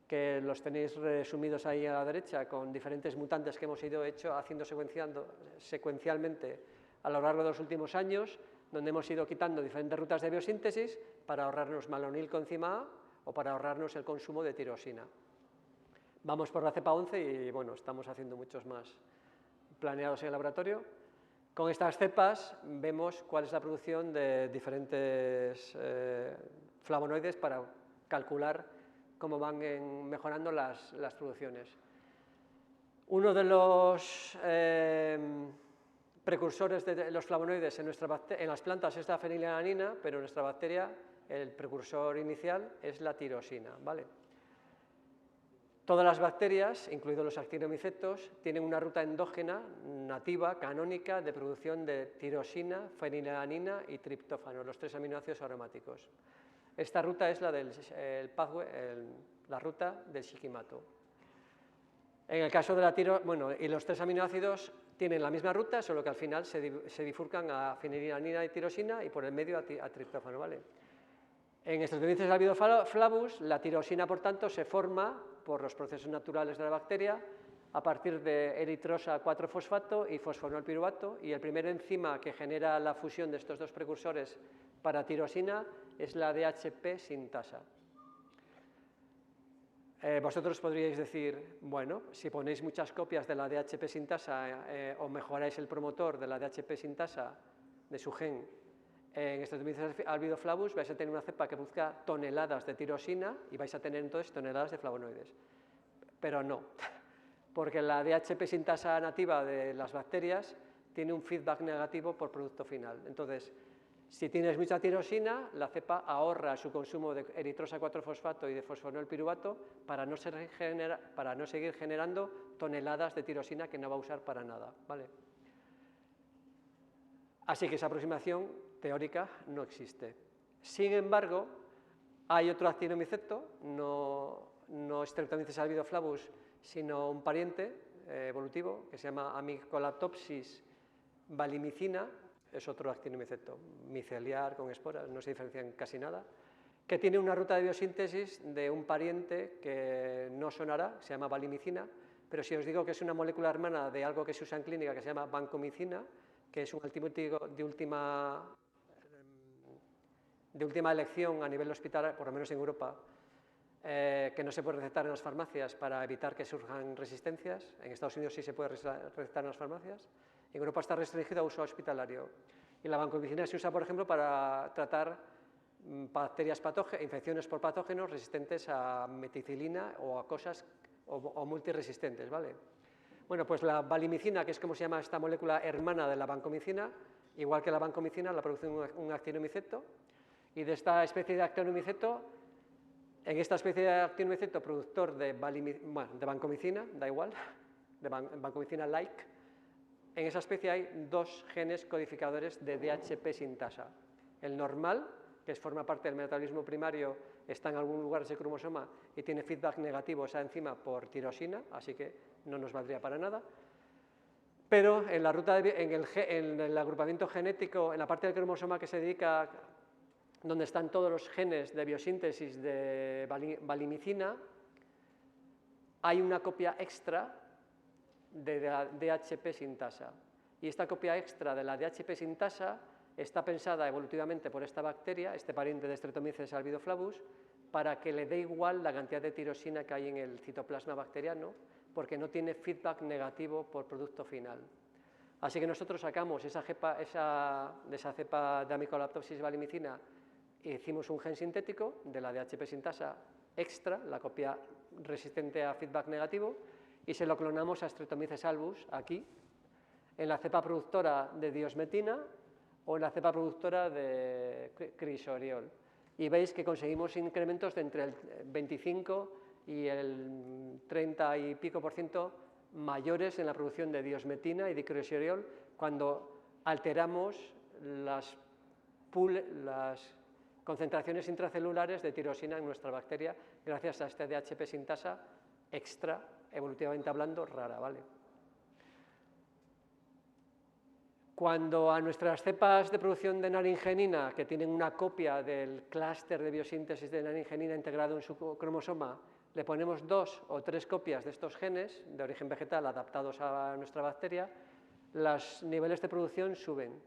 que los tenéis resumidos ahí a la derecha con diferentes mutantes que hemos ido haciendo secuencialmente a lo largo de los últimos años, donde hemos ido quitando diferentes rutas de biosíntesis para ahorrarnos malonil coenzima A o para ahorrarnos el consumo de tirosina. Vamos por la cepa 11 y bueno, estamos haciendo muchos más planeados en el laboratorio. Con estas cepas vemos cuál es la producción de diferentes flavonoides para calcular cómo van mejorando las producciones. Uno de los precursores de los flavonoides en las plantas es la fenilalanina, pero en nuestra bacteria el precursor inicial es la tirosina, ¿vale? Todas las bacterias, incluidos los actinomycetos, tienen una ruta endógena nativa, canónica, de producción de tirosina, fenilalanina y triptófano, los 3 aminoácidos aromáticos. Esta ruta es la del la ruta del shikimato. En el caso de la y los 3 aminoácidos tienen la misma ruta, solo que al final se bifurcan a fenilalanina y tirosina y por el medio a triptófano, ¿vale? En Streptomyces albidoflavus, la tirosina, por tanto, se forma por los procesos naturales de la bacteria a partir de eritrosa 4-fosfato y fosfonolpiruvato, y el primer enzima que genera la fusión de estos dos precursores para tirosina es la DHP sintasa. Vosotros podríais decir, bueno, si ponéis muchas copias de la DHP sintasa o mejoráis el promotor de la DHP sintasa de su gen en Streptomyces albidoflavus, vais a tener una cepa que produzca toneladas de tirosina y vais a tener entonces toneladas de flavonoides. Pero no, porque la DHP sintasa nativa de las bacterias tiene un feedback negativo por producto final. Entonces, si tienes mucha tirosina, la cepa ahorra su consumo de eritrosa 4-fosfato y de fosfonolpiruvato para no seguir generando toneladas de tirosina que no va a usar para nada, ¿vale? Así que esa aproximación teórica no existe. Sin embargo, hay otro actinomyceto, no Streptomyces albidoflavus, sino un pariente evolutivo que se llama Amycolaptopsis valimicina, es otro actinomyceto miceliar con esporas, no se diferencian casi nada, que tiene una ruta de biosíntesis de un pariente que no sonará, se llama valimicina, pero si os digo que es una molécula hermana de algo que se usa en clínica que se llama vancomicina, que es un antibiótico de última elección a nivel hospitalario, por lo menos en Europa, que no se puede recetar en las farmacias para evitar que surjan resistencias. En Estados Unidos sí se puede recetar en las farmacias. En Europa está restringido a uso hospitalario. Y la vancomicina se usa, por ejemplo, para tratar bacterias infecciones por patógenos resistentes a meticilina o a cosas o multiresistentes, ¿vale? Bueno, pues la valimicina, que es como se llama esta molécula hermana de la vancomicina, igual que la vancomicina, la produce un actinomyceto, y de esta especie de actinomyceto, en esta especie de actinomyceto productor de vancomicina, da igual, de vancomicina-like, en esa especie hay 2 genes codificadores de DHP sintasa. El normal, que forma parte del metabolismo primario está en algún lugar ese cromosoma y tiene feedback negativo esa enzima por tirosina, así que no nos valdría para nada. Pero en la ruta en el agrupamiento genético, en la parte del cromosoma que se dedica, donde están todos los genes de biosíntesis de valimicina, hay una copia extra de la DHP sintasa. Y esta copia extra de la DHP sintasa está pensada evolutivamente por esta bacteria, este pariente de Streptomyces albidoflavus, para que le dé igual la cantidad de tirosina que hay en el citoplasma bacteriano, porque no tiene feedback negativo por producto final. Así que nosotros sacamos de esa cepa de Amycolaptopsis valimicina e hicimos un gen sintético de la DHP sintasa extra, la copia resistente a feedback negativo, y se lo clonamos a Streptomyces albus aquí, en la cepa productora de diosmetina o en la cepa productora de crisoriol. Y veis que conseguimos incrementos de entre el 25 y el 30 y pico % mayores en la producción de diosmetina y de crisoriol cuando alteramos las concentraciones intracelulares de tirosina en nuestra bacteria gracias a esta DHP sintasa extra, evolutivamente hablando, rara, ¿vale? Cuando a nuestras cepas de producción de naringenina, que tienen una copia del clúster de biosíntesis de naringenina integrado en su cromosoma, le ponemos 2 o 3 copias de estos genes de origen vegetal adaptados a nuestra bacteria, los niveles de producción suben.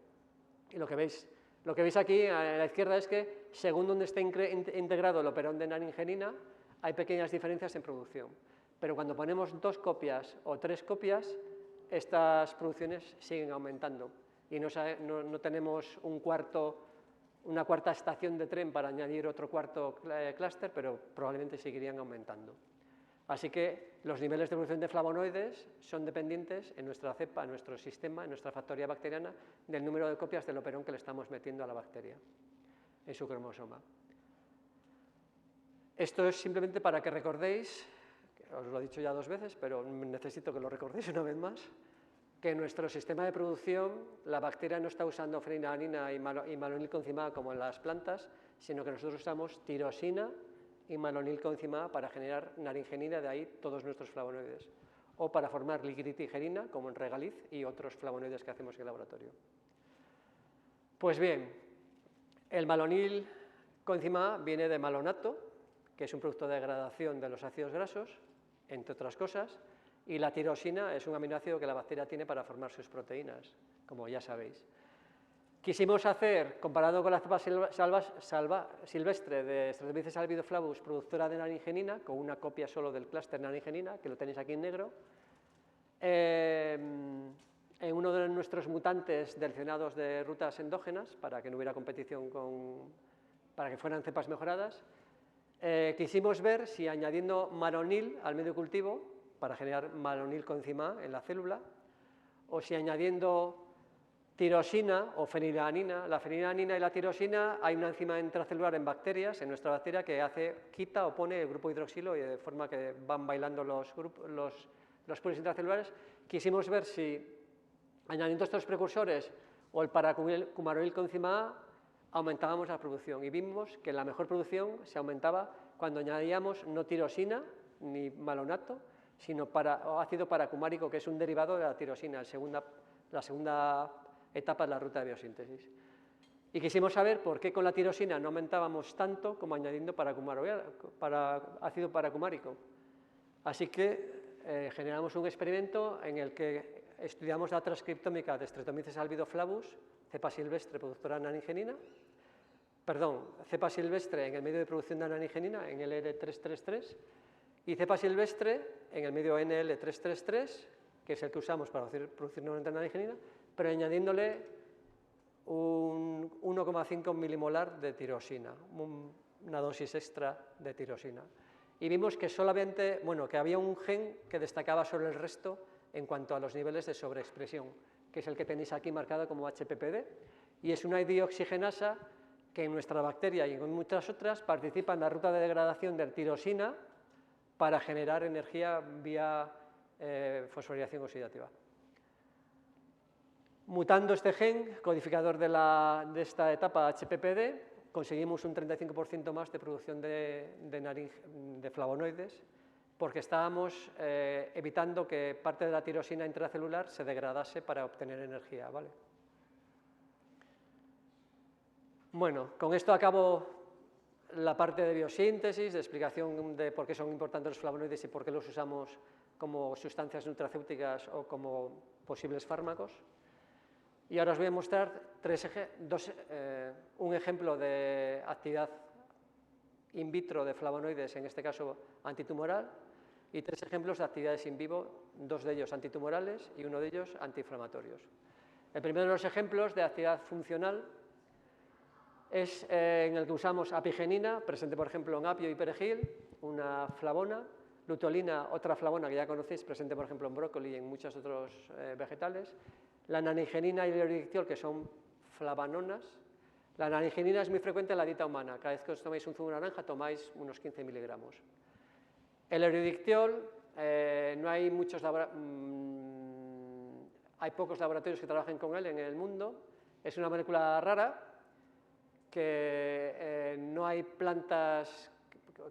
Y lo que veis aquí a la izquierda es que, según donde esté integrado el operón de naringenina, hay pequeñas diferencias en producción. Pero cuando ponemos 2 copias o 3 copias, estas producciones siguen aumentando y no tenemos una cuarta estación de tren para añadir otro cuarto clúster, pero probablemente seguirían aumentando. Así que los niveles de producción de flavonoides son dependientes en nuestra cepa, en nuestro sistema, en nuestra factoría bacteriana, del número de copias del operón que le estamos metiendo a la bacteria en su cromosoma. Esto es simplemente para que recordéis, os lo he dicho ya 2 veces, pero necesito que lo recordéis una vez más, que en nuestro sistema de producción la bacteria no está usando fenilalanina y malonil coenzima A como en las plantas, sino que nosotros usamos tirosina y malonil coenzima A para generar naringenina, de ahí todos nuestros flavonoides, o para formar ligritigerina, como en regaliz, y otros flavonoides que hacemos en el laboratorio. Pues bien, el malonil coenzima A viene de malonato, que es un producto de degradación de los ácidos grasos, entre otras cosas, y la tirosina es un aminoácido que la bacteria tiene para formar sus proteínas, como ya sabéis. Quisimos hacer, comparado con la cepa silvestre de Streptomyces albidoflavus, productora de naringenina, con una copia solo del clúster naringenina, que lo tenéis aquí en negro, en uno de nuestros mutantes seleccionados de rutas endógenas, para que no hubiera competición para que fueran cepas mejoradas, quisimos ver si añadiendo malonil al medio cultivo, para generar malonil coenzima A en la célula, o si añadiendo tirosina o fenilalanina. La fenilalanina y la tirosina, hay una enzima intracelular en bacterias, en nuestra bacteria, que quita o pone el grupo hidroxilo, y de forma que van bailando los puros intracelulares. Quisimos ver si añadiendo estos precursores o el paracumaril coenzima A aumentábamos la producción, y vimos que la mejor producción se aumentaba cuando añadíamos no tirosina ni malonato, sino ácido paracumárico, que es un derivado de la tirosina, la segunda etapa de la ruta de biosíntesis. Y quisimos saber por qué con la tirosina no aumentábamos tanto como añadiendo ácido paracumárico. Así que generamos un experimento en el que estudiamos la transcriptómica de Streptomyces albidoflavus, cepa silvestre productora de naringenina, cepa silvestre en el medio de producción de naringenina, en el NL333, y cepa silvestre en el medio NL333, que es el que usamos para producir nuevamente naringenina, pero añadiéndole un 1,5 milimolar de tirosina, una dosis extra de tirosina. Y vimos que que había un gen que destacaba sobre el resto en cuanto a los niveles de sobreexpresión, que es el que tenéis aquí marcado como HPPD, y es una dioxigenasa que en nuestra bacteria y en muchas otras participa en la ruta de degradación de tirosina para generar energía vía fosforilación oxidativa. Mutando este gen, codificador de esta etapa HPPD, conseguimos un 35% más de producción de flavonoides, porque estábamos evitando que parte de la tirosina intracelular se degradase para obtener energía, ¿vale? Bueno, con esto acabo la parte de biosíntesis, de explicación de por qué son importantes los flavonoides y por qué los usamos como sustancias nutracéuticas o como posibles fármacos. Y ahora os voy a mostrar un ejemplo de actividad in vitro de flavonoides, en este caso antitumoral, y 3 ejemplos de actividades in vivo, 2 de ellos antitumorales y 1 de ellos antiinflamatorios. El primero de los ejemplos de actividad funcional es en el que usamos apigenina, presente por ejemplo en apio y perejil, una flavona, luteolina, otra flavona que ya conocéis, presente por ejemplo en brócoli y en muchos otros vegetales, la naringenina y el eridictiol, que son flavanonas. La naringenina es muy frecuente en la dieta humana, cada vez que os tomáis un zumo de naranja tomáis unos 15 miligramos. El eridictiol, hay pocos laboratorios que trabajen con él en el mundo, es una molécula rara, que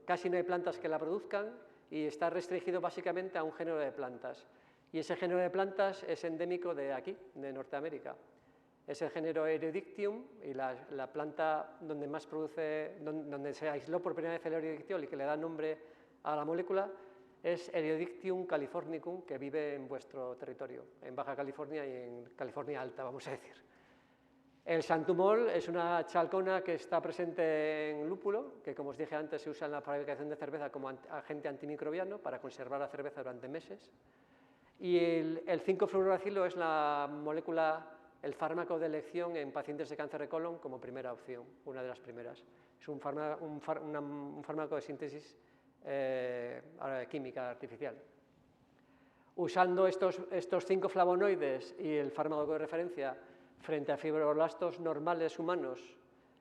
casi no hay plantas que la produzcan y está restringido básicamente a un género de plantas. Y ese género de plantas es endémico de aquí, de Norteamérica. Es el género Eridictium y la planta donde se aisló por primera vez el eridictiol y que le da nombre a la molécula es Eridictium californicum, que vive en vuestro territorio, en Baja California y en California Alta, vamos a decir. El xantumol es una chalcona que está presente en lúpulo, que como os dije antes se usa en la fabricación de cerveza como agente antimicrobiano para conservar la cerveza durante meses. Y el 5-fluoracilo es la molécula, el fármaco de elección en pacientes de cáncer de colon como primera opción, una de las primeras. Es un fármaco de síntesis química artificial. Usando estos 5 flavonoides y el fármaco de referencia frente a fibroblastos normales humanos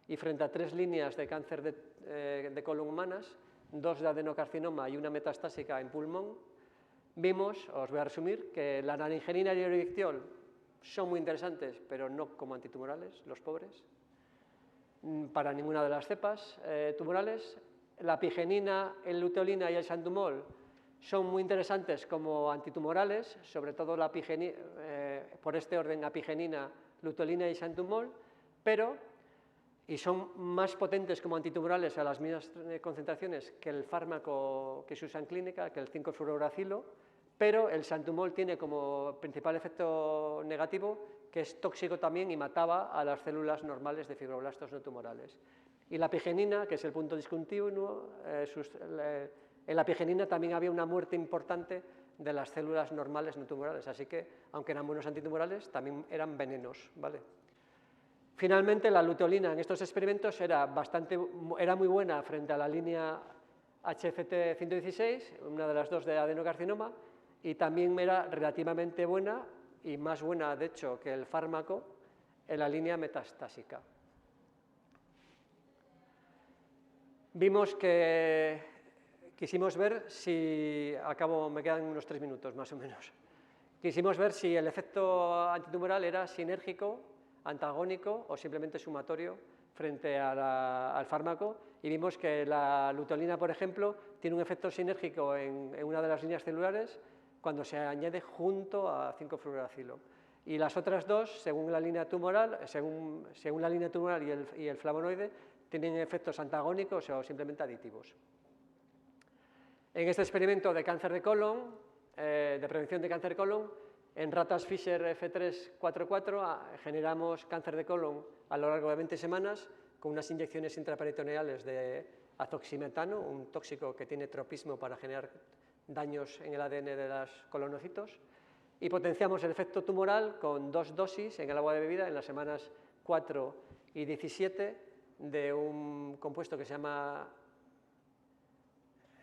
y frente a 3 líneas de cáncer de colon humanas, 2 de adenocarcinoma y una metastásica en pulmón, vimos, os voy a resumir, que la naringenina y el eridictiol son muy interesantes, pero no como antitumorales, los pobres, para ninguna de las cepas tumorales. La apigenina, el luteolina y el xantumol son muy interesantes como antitumorales, sobre todo la por este orden apigenina, luteolina y xantumol, y son más potentes como antitumorales a las mismas concentraciones que el fármaco que se usa en clínica, que el 5-fluoracilo, pero el xantumol tiene como principal efecto negativo que es tóxico también y mataba a las células normales de fibroblastos no tumorales. Y la apigenina, que es el punto discontinuo, en la apigenina también había una muerte importante de las células normales no tumorales, así que, aunque eran buenos antitumorales, también eran venenos, ¿vale? Finalmente, la luteolina en estos experimentos era muy buena frente a la línea HFT-116, una de las 2 de adenocarcinoma, y también era relativamente buena, y más buena, de hecho, que el fármaco en la línea metastásica. Vimos que quisimos ver si, me quedan unos 3 minutos más o menos, quisimos ver si el efecto antitumoral era sinérgico, antagónico o simplemente sumatorio frente al fármaco, y vimos que la luteolina, por ejemplo, tiene un efecto sinérgico en una de las líneas celulares cuando se añade junto a 5-fluoracilo. Y las otras 2, según la línea tumoral, y el flavonoide, tienen efectos antagónicos o simplemente aditivos. En este experimento de cáncer de colon, de prevención de cáncer de colon, en ratas Fischer F344 generamos cáncer de colon a lo largo de 20 semanas con unas inyecciones intraperitoneales de azoximetano, un tóxico que tiene tropismo para generar daños en el ADN de los colonocitos, y potenciamos el efecto tumoral con 2 dosis en el agua de bebida en las semanas 4 y 17 de un compuesto que se llama,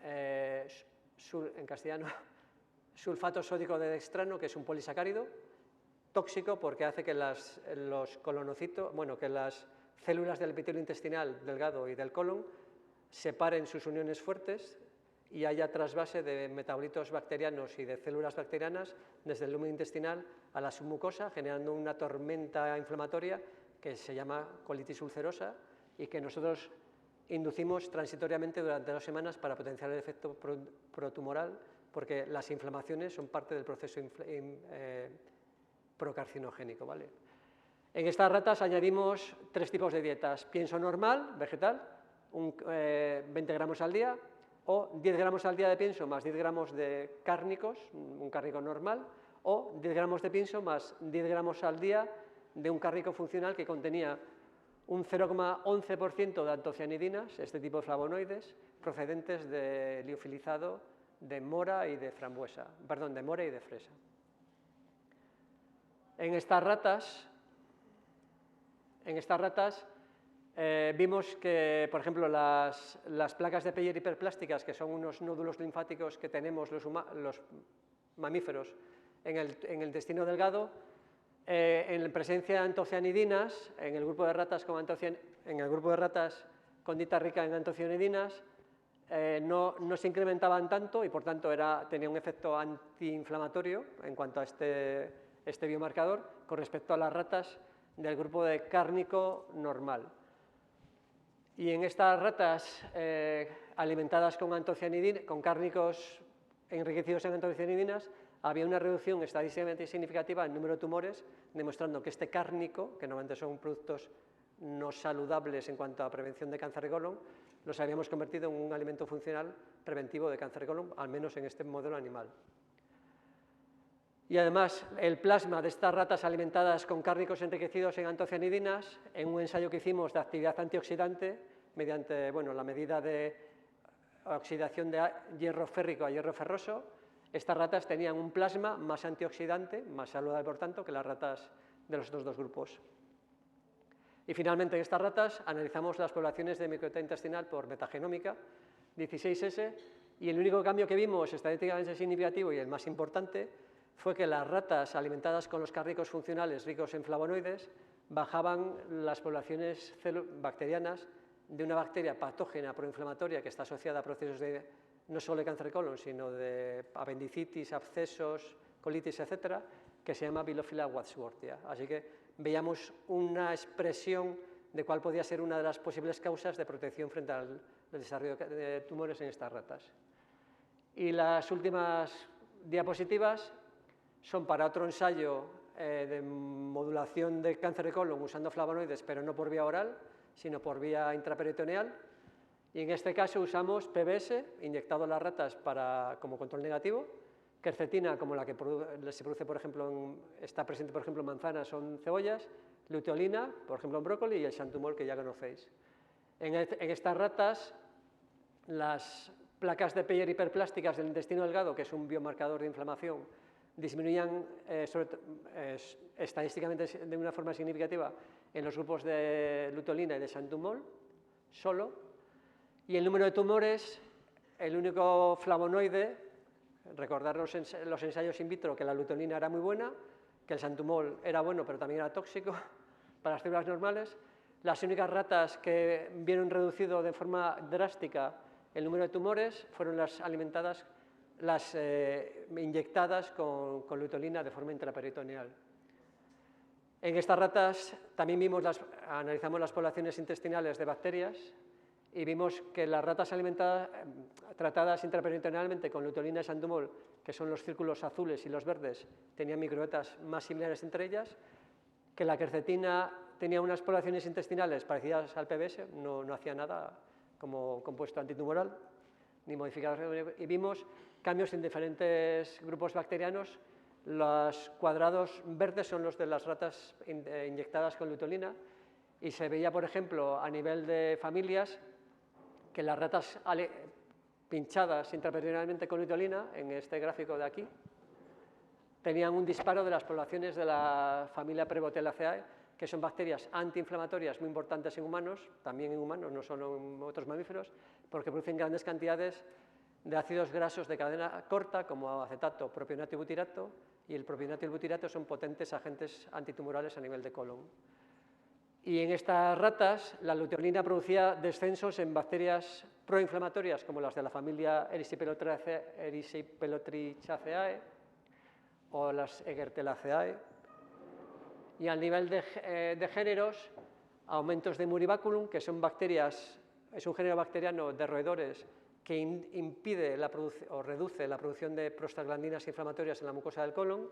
en castellano, sulfato sódico de dextrano, que es un polisacárido tóxico porque hace que los colonocitos, que las células del epitelio intestinal delgado y del colon separen sus uniones fuertes y haya trasvase de metabolitos bacterianos y de células bacterianas desde el lumen intestinal a la submucosa, generando una tormenta inflamatoria que se llama colitis ulcerosa y que nosotros inducimos transitoriamente durante 2 semanas para potenciar el efecto protumoral, porque las inflamaciones son parte del proceso procarcinogénico, ¿vale? En estas ratas añadimos 3 tipos de dietas: pienso normal, vegetal, 20 gramos al día, o 10 gramos al día de pienso más 10 gramos de cárnicos, un cárnico normal, o 10 gramos de pienso más 10 gramos al día de un cárnico funcional que contenía un 0,11% de antocianidinas, este tipo de flavonoides, procedentes de liofilizado de mora y de frambuesa, perdón, de mora y de fresa. En estas ratas vimos que, por ejemplo, las placas de Peyer hiperplásticas, que son unos nódulos linfáticos que tenemos los mamíferos en el intestino delgado, en presencia de antocianidinas, en el grupo de ratas con dieta rica en antocianidinas, no se incrementaban tanto y, por tanto, tenía un efecto antiinflamatorio en cuanto a este biomarcador con respecto a las ratas del grupo de cárnico normal. Y en estas ratas alimentadas con cárnicos enriquecidos en antocianidinas, había una reducción estadísticamente significativa en el número de tumores, demostrando que este cárnico, que normalmente son productos no saludables en cuanto a prevención de cáncer de colon, los habíamos convertido en un alimento funcional preventivo de cáncer de colon, al menos en este modelo animal. Y además, el plasma de estas ratas alimentadas con cárnicos enriquecidos en antocianidinas, en un ensayo que hicimos de actividad antioxidante, mediante la medida de oxidación de hierro férrico a hierro ferroso, estas ratas tenían un plasma más antioxidante, más saludable, por tanto, que las ratas de los otros 2 grupos. Y finalmente, en estas ratas analizamos las poblaciones de microbiota intestinal por metagenómica, 16S, y el único cambio que vimos estadísticamente significativo y el más importante fue que las ratas alimentadas con los cárnicos funcionales ricos en flavonoides bajaban las poblaciones bacterianas de una bacteria patógena proinflamatoria que está asociada a procesos no solo de cáncer de colon, sino de apendicitis, abscesos, colitis, etcétera, que se llama Bilophila wadsworthia. Así que veíamos una expresión de cuál podía ser una de las posibles causas de protección frente al desarrollo de tumores en estas ratas. Y las últimas diapositivas son para otro ensayo de modulación de cáncer de colon usando flavonoides, pero no por vía oral, sino por vía intraperitoneal. Y en este caso usamos PBS, inyectado en las ratas como control negativo, quercetina, como la que se produce, por ejemplo, está presente, por ejemplo, en manzanas o en cebollas, luteolina, por ejemplo, en brócoli, y el xantumol, que ya conocéis. En estas ratas, las placas de Peyer hiperplásticas del intestino delgado, que es un biomarcador de inflamación, disminuían estadísticamente de una forma significativa en los grupos de luteolina y de xantumol, solo. Y el número de tumores, el único flavonoide, recordar los ensayos in vitro, que la luteolina era muy buena, que el xantumol era bueno, pero también era tóxico para las células normales. Las únicas ratas que vieron reducido de forma drástica el número de tumores fueron las inyectadas con luteolina de forma intraperitoneal. En estas ratas también analizamos las poblaciones intestinales de bacterias y vimos que las ratas tratadas intraperitonealmente con luteolina y xantumol, que son los círculos azules y los verdes, tenían microbiotas más similares entre ellas, que la quercetina tenía unas poblaciones intestinales parecidas al PBS, no hacía nada como compuesto antitumoral, ni modificador, y vimos cambios en diferentes grupos bacterianos. Los cuadrados verdes son los de las ratas inyectadas con luteolina, y se veía, por ejemplo, a nivel de familias, que las ratas pinchadas intraperitonealmente con luteolina, en este gráfico de aquí, tenían un disparo de las poblaciones de la familia Prevotelaceae, que son bacterias antiinflamatorias muy importantes en humanos, también en humanos, no solo en otros mamíferos, porque producen grandes cantidades de ácidos grasos de cadena corta, como acetato, propionato y butirato, y el propionato y el butirato son potentes agentes antitumorales a nivel de colon. Y en estas ratas, la luteolina producía descensos en bacterias proinflamatorias, como las de la familia Erysipelotrichaceae o las Egertelaceae. Y a nivel de géneros, aumentos de Muribaculum, que son bacterias, es un género bacteriano de roedores que impide o reduce la producción de prostaglandinas inflamatorias en la mucosa del colon,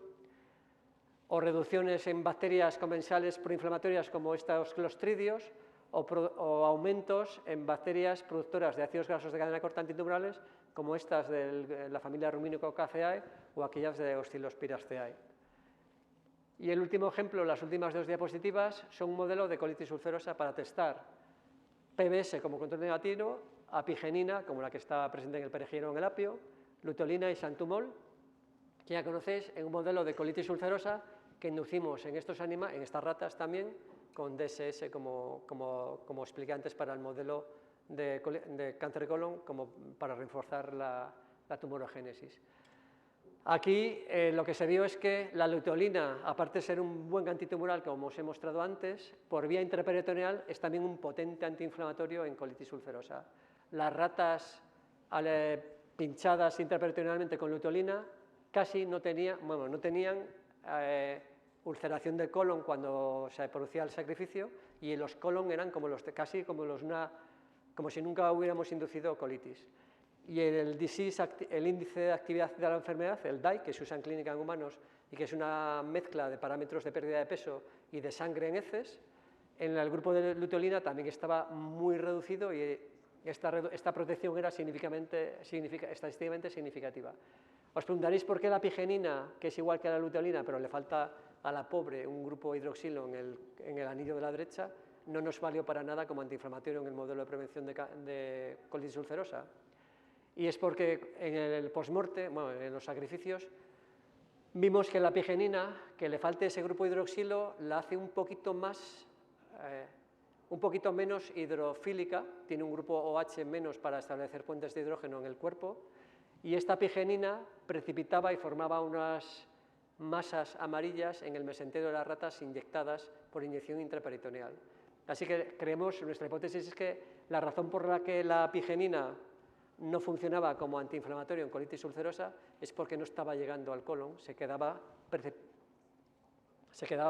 o reducciones en bacterias comensales proinflamatorias como estos clostridios, o aumentos en bacterias productoras de ácidos grasos de cadena corta antitumorales, como estas de la familia Ruminococcacea o aquellas de Oscillospiraceae. Y el último ejemplo, las últimas 2 diapositivas, son un modelo de colitis ulcerosa para testar PBS como control negativo, apigenina, como la que está presente en el perejil o en el apio, lutolina y santumol, que ya conocéis, en un modelo de colitis ulcerosa que inducimos en estas ratas también, con DSS como expliqué antes para el modelo de cáncer de colon, como para reforzar la tumorogénesis. Aquí lo que se vio es que la lutolina, aparte de ser un buen antitumoral, como os he mostrado antes, por vía intraperitoneal es también un potente antiinflamatorio en colitis ulcerosa. Las ratas pinchadas intraperitonealmente con lutolina casi no tenían ulceración del colon cuando se producía el sacrificio, y los colon eran casi como si nunca hubiéramos inducido colitis. Y el índice de actividad de la enfermedad, el DAI, que se usa en clínica en humanos y que es una mezcla de parámetros de pérdida de peso y de sangre en heces, en el grupo de lutolina también estaba muy reducido y esta protección era estadísticamente significativa. Os preguntaréis por qué la apigenina, que es igual que la lutolina, pero le falta a la pobre un grupo hidroxilo en el anillo de la derecha, no nos valió para nada como antiinflamatorio en el modelo de prevención de colitis ulcerosa. Y es porque en el postmorte, en los sacrificios, vimos que la apigenina, que le falte ese grupo hidroxilo, la hace un poquito menos hidrofílica, tiene un grupo OH menos para establecer puentes de hidrógeno en el cuerpo, y esta apigenina precipitaba y formaba unas masas amarillas en el mesentero de las ratas inyectadas por inyección intraperitoneal. Así que nuestra hipótesis es que la razón por la que la apigenina no funcionaba como antiinflamatorio en colitis ulcerosa es porque no estaba llegando al colon, se quedaba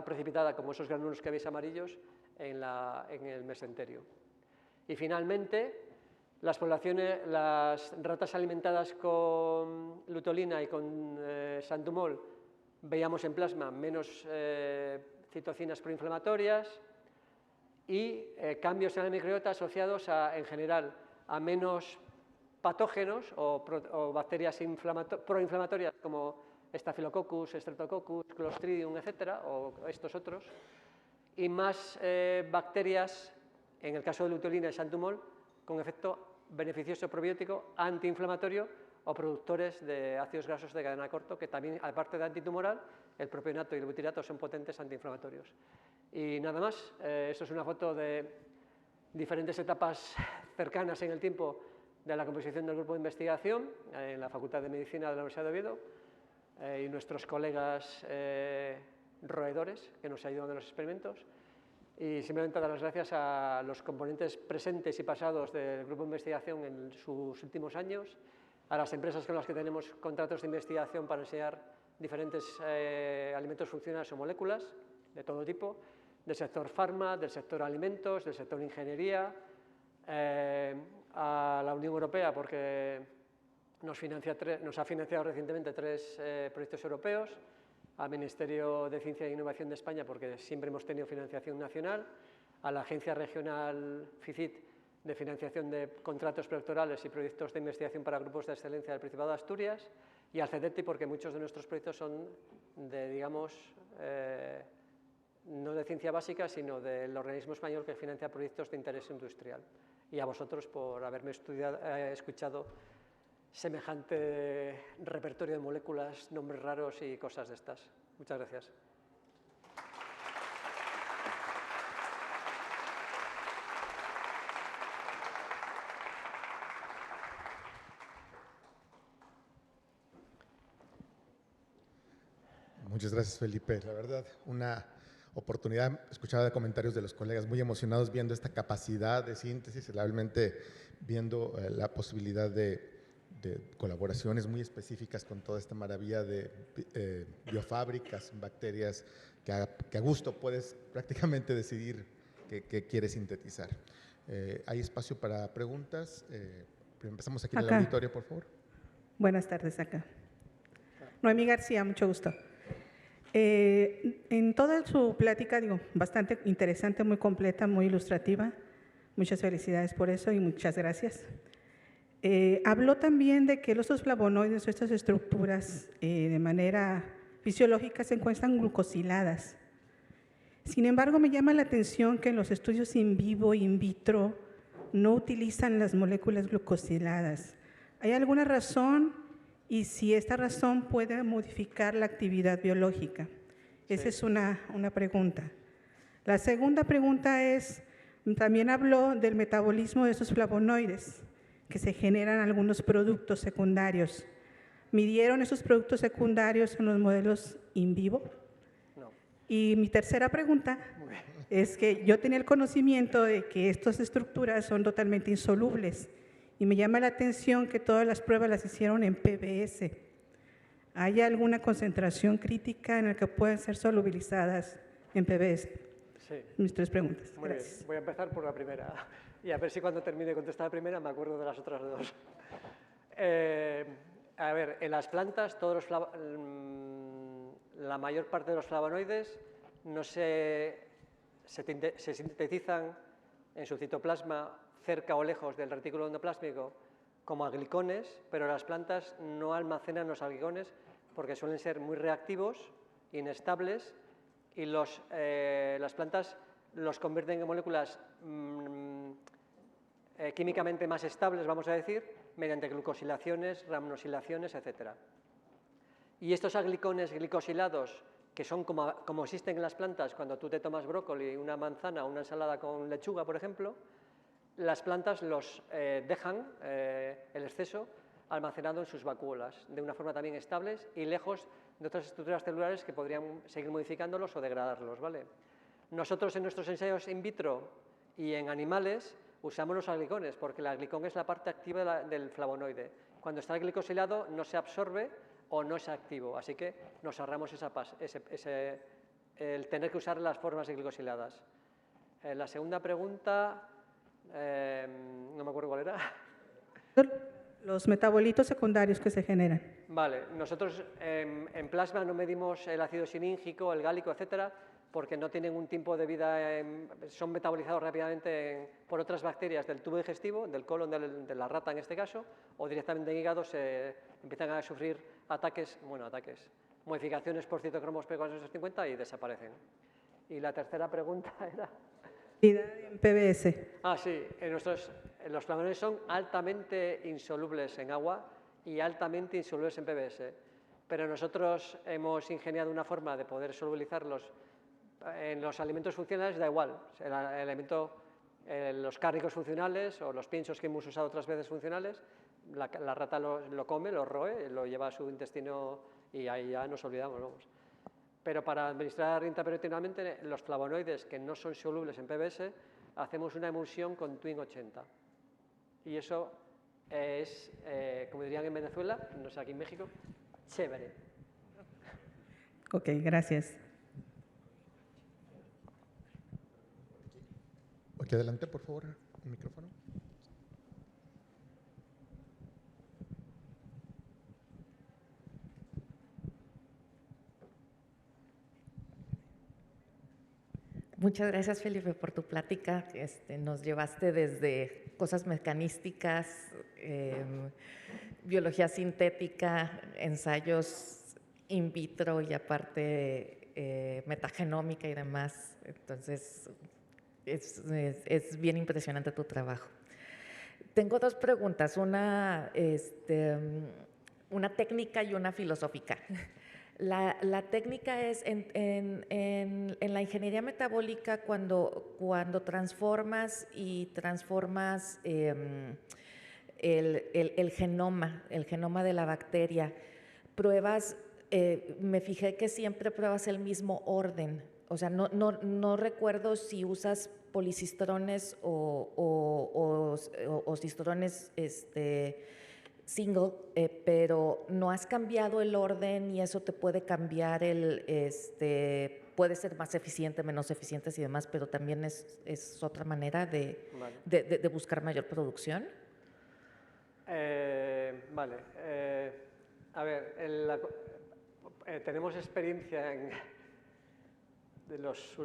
precipitada como esos granulos que veis amarillos en el mesenterio. Y finalmente, las ratas alimentadas con lutolina y con santumol, veíamos en plasma menos citocinas proinflamatorias y cambios en la microbiota asociados en general a menos patógenos o bacterias proinflamatorias como Staphylococcus, Streptococcus, Clostridium, etcétera, o estos otros, y más bacterias, en el caso de lutolina y santumol, con efecto beneficioso probiótico, antiinflamatorio o productores de ácidos grasos de cadena corta, que también, aparte de antitumoral, el propionato y el butirato son potentes antiinflamatorios. Y nada más, esto es una foto de diferentes etapas cercanas en el tiempo de la composición del grupo de investigación en la Facultad de Medicina de la Universidad de Oviedo y nuestros colegas roedores que nos ayudan en los experimentos. Y simplemente dar las gracias a los componentes presentes y pasados del grupo de investigación en sus últimos años, a las empresas con las que tenemos contratos de investigación para enseñar diferentes alimentos funcionales o moléculas de todo tipo, del sector farma, del sector alimentos, del sector ingeniería, a la Unión Europea porque nos ha financiado recientemente 3 proyectos europeos, al Ministerio de Ciencia e Innovación de España porque siempre hemos tenido financiación nacional, a la Agencia Regional FICIT de financiación de contratos predoctorales y proyectos de investigación para grupos de excelencia del Principado de Asturias, y al CEDETI porque muchos de nuestros proyectos son de, digamos, no de ciencia básica, sino del organismo español que financia proyectos de interés industrial. Y a vosotros por haberme escuchado semejante repertorio de moléculas, nombres raros y cosas de estas. Muchas gracias. Muchas gracias, Felipe. La verdad, una oportunidad, escuchaba de comentarios de los colegas muy emocionados viendo esta capacidad de síntesis, realmente viendo la posibilidad de colaboraciones muy específicas con toda esta maravilla de biofábricas, bacterias, que a gusto puedes prácticamente decidir que quiere sintetizar. ¿Hay espacio para preguntas? Empezamos aquí en el Acá. auditorio, por favor. Buenas tardes, acá. Noemí García, mucho gusto. En toda su plática, bastante interesante, muy completa, muy ilustrativa. Muchas felicidades por eso y muchas gracias. Habló también de que estos flavonoides o estas estructuras de manera fisiológica se encuentran glucosiladas. Sin embargo, me llama la atención que en los estudios in vivo e in vitro no utilizan las moléculas glucosiladas. ¿Hay alguna razón? Y si esta razón puede modificar la actividad biológica. Esa es una pregunta. La segunda pregunta es, también habló del metabolismo de esos flavonoides, que se generan algunos productos secundarios. ¿Midieron esos productos secundarios en los modelos in vivo? No. Y mi tercera pregunta es que yo tenía el conocimiento de que estas estructuras son totalmente insolubles y me llama la atención que todas las pruebas las hicieron en PBS. ¿Hay alguna concentración crítica en la que pueden ser solubilizadas en PBS? Sí. Mis tres preguntas. Muy Gracias. bien, voy a empezar por la primera y a ver si cuando termine de contestar la primera me acuerdo de las otras dos. A ver, en las plantas la mayor parte de los flavonoides no se sintetizan en su citoplasma cerca o lejos del retículo endoplásmico como glicones, pero las plantas no almacenan los glicones porque suelen ser muy reactivos, inestables, y las plantas los convierten en moléculas químicamente más estables, vamos a decir, mediante glucosilaciones, ramnosilaciones, etc. Y estos aglicones glicosilados, que son como existen en las plantas cuando tú te tomas brócoli, una manzana o una ensalada con lechuga, por ejemplo, las plantas los dejan, el exceso, almacenado en sus vacuolas, de una forma también estables y lejos de otras estructuras celulares que podrían seguir modificándolos o degradarlos, ¿vale? Nosotros en nuestros ensayos in vitro y en animales usamos los aglicones, porque el aglicón es la parte activa del flavonoide. Cuando está glicosilado no se absorbe o no es activo, así que nos ahorramos el tener que usar las formas glicosiladas. La segunda pregunta, no me acuerdo cuál era. Los metabolitos secundarios que se generan. Vale, nosotros en plasma no medimos el ácido siníngico, el gálico, etcétera, porque no tienen un tiempo de vida, son metabolizados rápidamente por otras bacterias del tubo digestivo, del colon de la rata en este caso, o directamente en hígado se empiezan a sufrir modificaciones por citocromos P450 y desaparecen. Y la tercera pregunta era... En PBS. Ah, sí, los flavonoides son altamente insolubles en agua y altamente insolubles en PBS, pero nosotros hemos ingeniado una forma de poder solubilizarlos en los alimentos funcionales, da igual, los cárnicos funcionales o los pinchos que hemos usado otras veces funcionales, la rata lo come, lo roe, lo lleva a su intestino y ahí ya nos olvidamos, vamos. Pero para administrar intraperitonealmente los flavonoides que no son solubles en PBS, hacemos una emulsión con Twin 80. Y eso es, como dirían en Venezuela, no sé, aquí en México, chévere. Ok, gracias. Aquí adelante, por favor, el micrófono. Muchas gracias, Felipe, por tu plática. Nos llevaste desde cosas mecanísticas, biología sintética, ensayos in vitro y aparte metagenómica y demás. Entonces, es bien impresionante tu trabajo. Tengo dos preguntas, una técnica y una filosófica. La técnica es en la ingeniería metabólica cuando transformas el genoma de la bacteria, pruebas, me fijé que siempre pruebas el mismo orden, o sea, no recuerdo si usas policistrones o cistrones single, pero no has cambiado el orden y eso te puede cambiar puede ser más eficiente, menos eficientes y demás, pero también es otra manera Vale. de buscar mayor producción. Vale. A ver, tenemos experiencia de los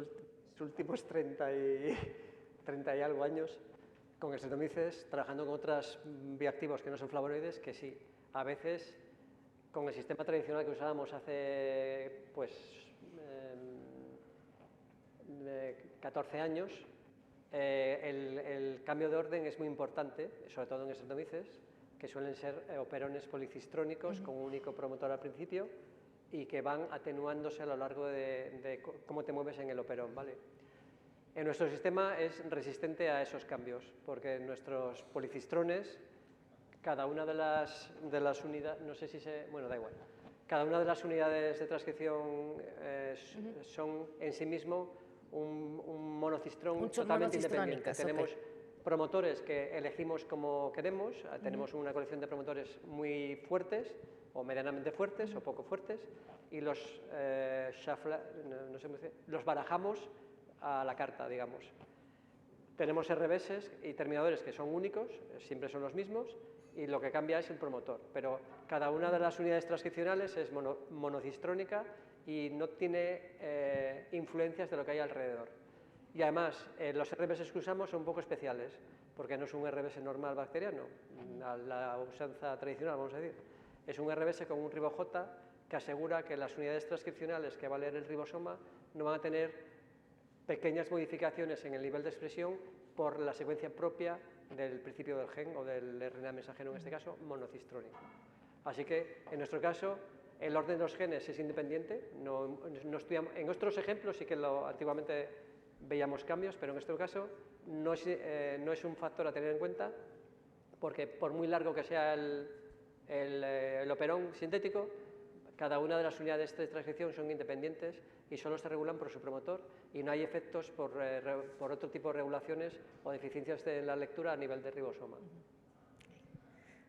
últimos 30 y algo años con exentomices, trabajando con otros bioactivos que no son flavonoides, que sí, a veces con el sistema tradicional que usábamos hace 14 años, el cambio de orden es muy importante, sobre todo en exentomices, que suelen ser operones policistrónicos con un único promotor al principio y que van atenuándose a lo largo de cómo te mueves en el operón, ¿vale? En nuestro sistema es resistente a esos cambios, porque nuestros policistrones, cada una de las unidades, no sé si bueno, da igual, cada una de las unidades de transcripción son en sí mismo un monocistrón totalmente independiente. Tenemos promotores que elegimos como queremos, tenemos una colección de promotores muy fuertes, o medianamente fuertes, o poco fuertes, y los barajamos a la carta, digamos. Tenemos RBS y terminadores que son únicos, siempre son los mismos, y lo que cambia es el promotor. Pero cada una de las unidades transcripcionales es monocistrónica y no tiene influencias de lo que hay alrededor. Y además, los RBS que usamos son un poco especiales, porque no es un RBS normal bacteriano, a la usanza tradicional, vamos a decir. Es un RBS con un RiboJ que asegura que las unidades transcripcionales que va a leer el ribosoma no van a tener pequeñas modificaciones en el nivel de expresión por la secuencia propia del principio del gen o del RNA mensajero, en este caso, monocistrónico. Así que, en nuestro caso, el orden de los genes es independiente. No estudiamos, en otros ejemplos sí que antiguamente veíamos cambios, pero en este caso no es un factor a tener en cuenta, porque por muy largo que sea el operón sintético, cada una de las unidades de transcripción son independientes y solo se regulan por su promotor y no hay efectos por otro tipo de regulaciones o deficiencias de la lectura a nivel de ribosoma.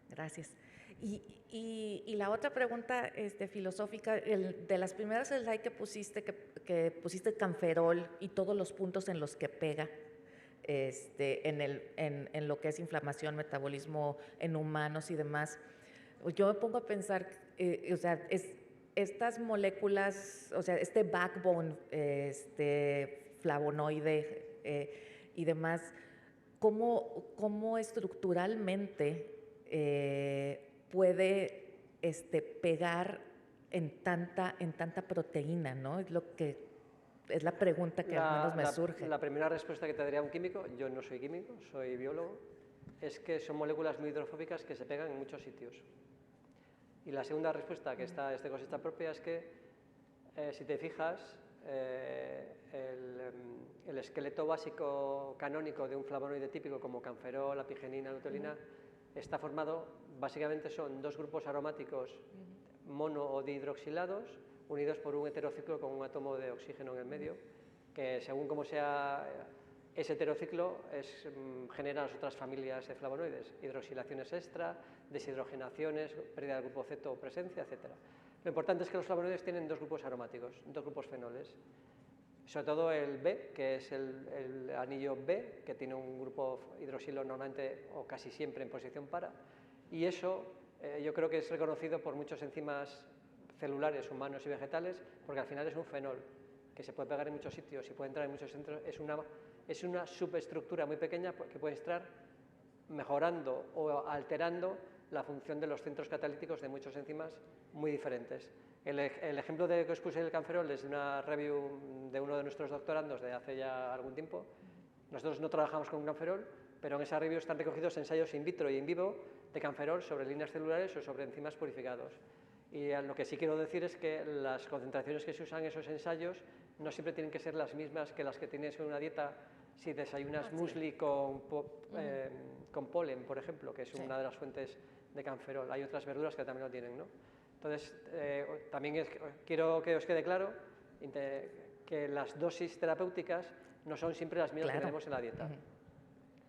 Gracias. Y la otra pregunta filosófica, de las primeras slides que pusiste Camferol y todos los puntos en los que pega en lo que es inflamación, metabolismo en humanos y demás, yo me pongo a pensar, o sea, estas moléculas, o sea, este backbone, flavonoide y demás, ¿cómo estructuralmente puede pegar en tanta proteína, ¿no? Es la pregunta que al menos me surge. La primera respuesta que te daría un químico, yo no soy químico, soy biólogo, es que son moléculas muy hidrofóbicas que se pegan en muchos sitios. Y la segunda respuesta, que esta es de consistencia propia, es que si te fijas, el esqueleto básico canónico de un flavonoide típico como camferol, apigenina, luteolina, está formado, básicamente son dos grupos aromáticos mono o dihidroxilados unidos por un heterociclo con un átomo de oxígeno en el medio, que según como sea ese heterociclo genera las otras familias de flavonoides, hidroxilaciones extra, deshidrogenaciones, pérdida del grupo ceto o presencia, etc. Lo importante es que los flavonoides tienen dos grupos aromáticos, dos grupos fenoles, sobre todo el B, que es el anillo B, que tiene un grupo hidroxilo normalmente o casi siempre en posición para, y eso yo creo que es reconocido por muchos enzimas celulares, humanos y vegetales, porque al final es un fenol que se puede pegar en muchos sitios y puede entrar en muchos centros. Es una subestructura muy pequeña que puede estar mejorando o alterando la función de los centros catalíticos de muchos enzimas muy diferentes. El ejemplo que os puse del camferol es de una review de uno de nuestros doctorandos de hace ya algún tiempo. Nosotros no trabajamos con camferol, pero en esa review están recogidos ensayos in vitro y in vivo de camferol sobre líneas celulares o sobre enzimas purificados. Y lo que sí quiero decir es que las concentraciones que se usan en esos ensayos no siempre tienen que ser las mismas que las que tienes en una dieta si desayunas muesli con polen, por ejemplo, que es una de las fuentes de camferol. Hay otras verduras que también lo tienen, ¿no? Entonces, también quiero que os quede claro que las dosis terapéuticas no son siempre las mismas que tenemos en la dieta.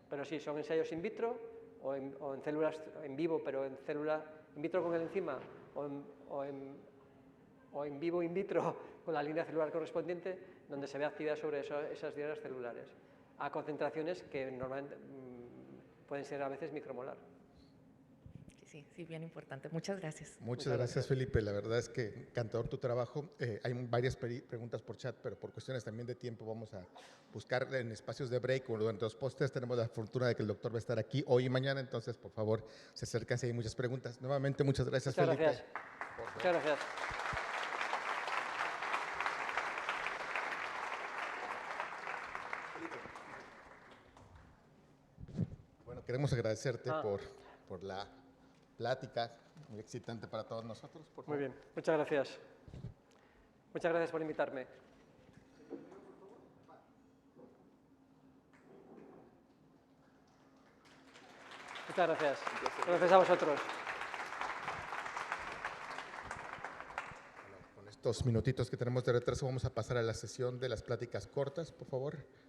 Pero sí, son ensayos in vitro o en células en vivo, pero en célula in vitro con el enzima, o en vivo in vitro con la línea celular correspondiente, donde se ve actividad sobre esas dianas celulares, a concentraciones que normalmente pueden ser a veces micromolar. Sí, bien importante. Muchas gracias. Muchas gracias, Felipe. La verdad es que encantador tu trabajo. Hay varias preguntas por chat, pero por cuestiones también de tiempo vamos a buscar en espacios de break o durante los postes. Tenemos la fortuna de que el doctor va a estar aquí hoy y mañana, entonces, por favor, se acercan si hay muchas preguntas. Nuevamente, muchas gracias, Muchas Felipe. Gracias. Muchas gracias. Bueno, queremos agradecerte por la plática, muy excitante para todos nosotros. Por favor. Muy bien, muchas gracias. Muchas gracias por invitarme. Muchas gracias. Gracias a vosotros. Con estos minutitos que tenemos de retraso, vamos a pasar a la sesión de las pláticas cortas, por favor.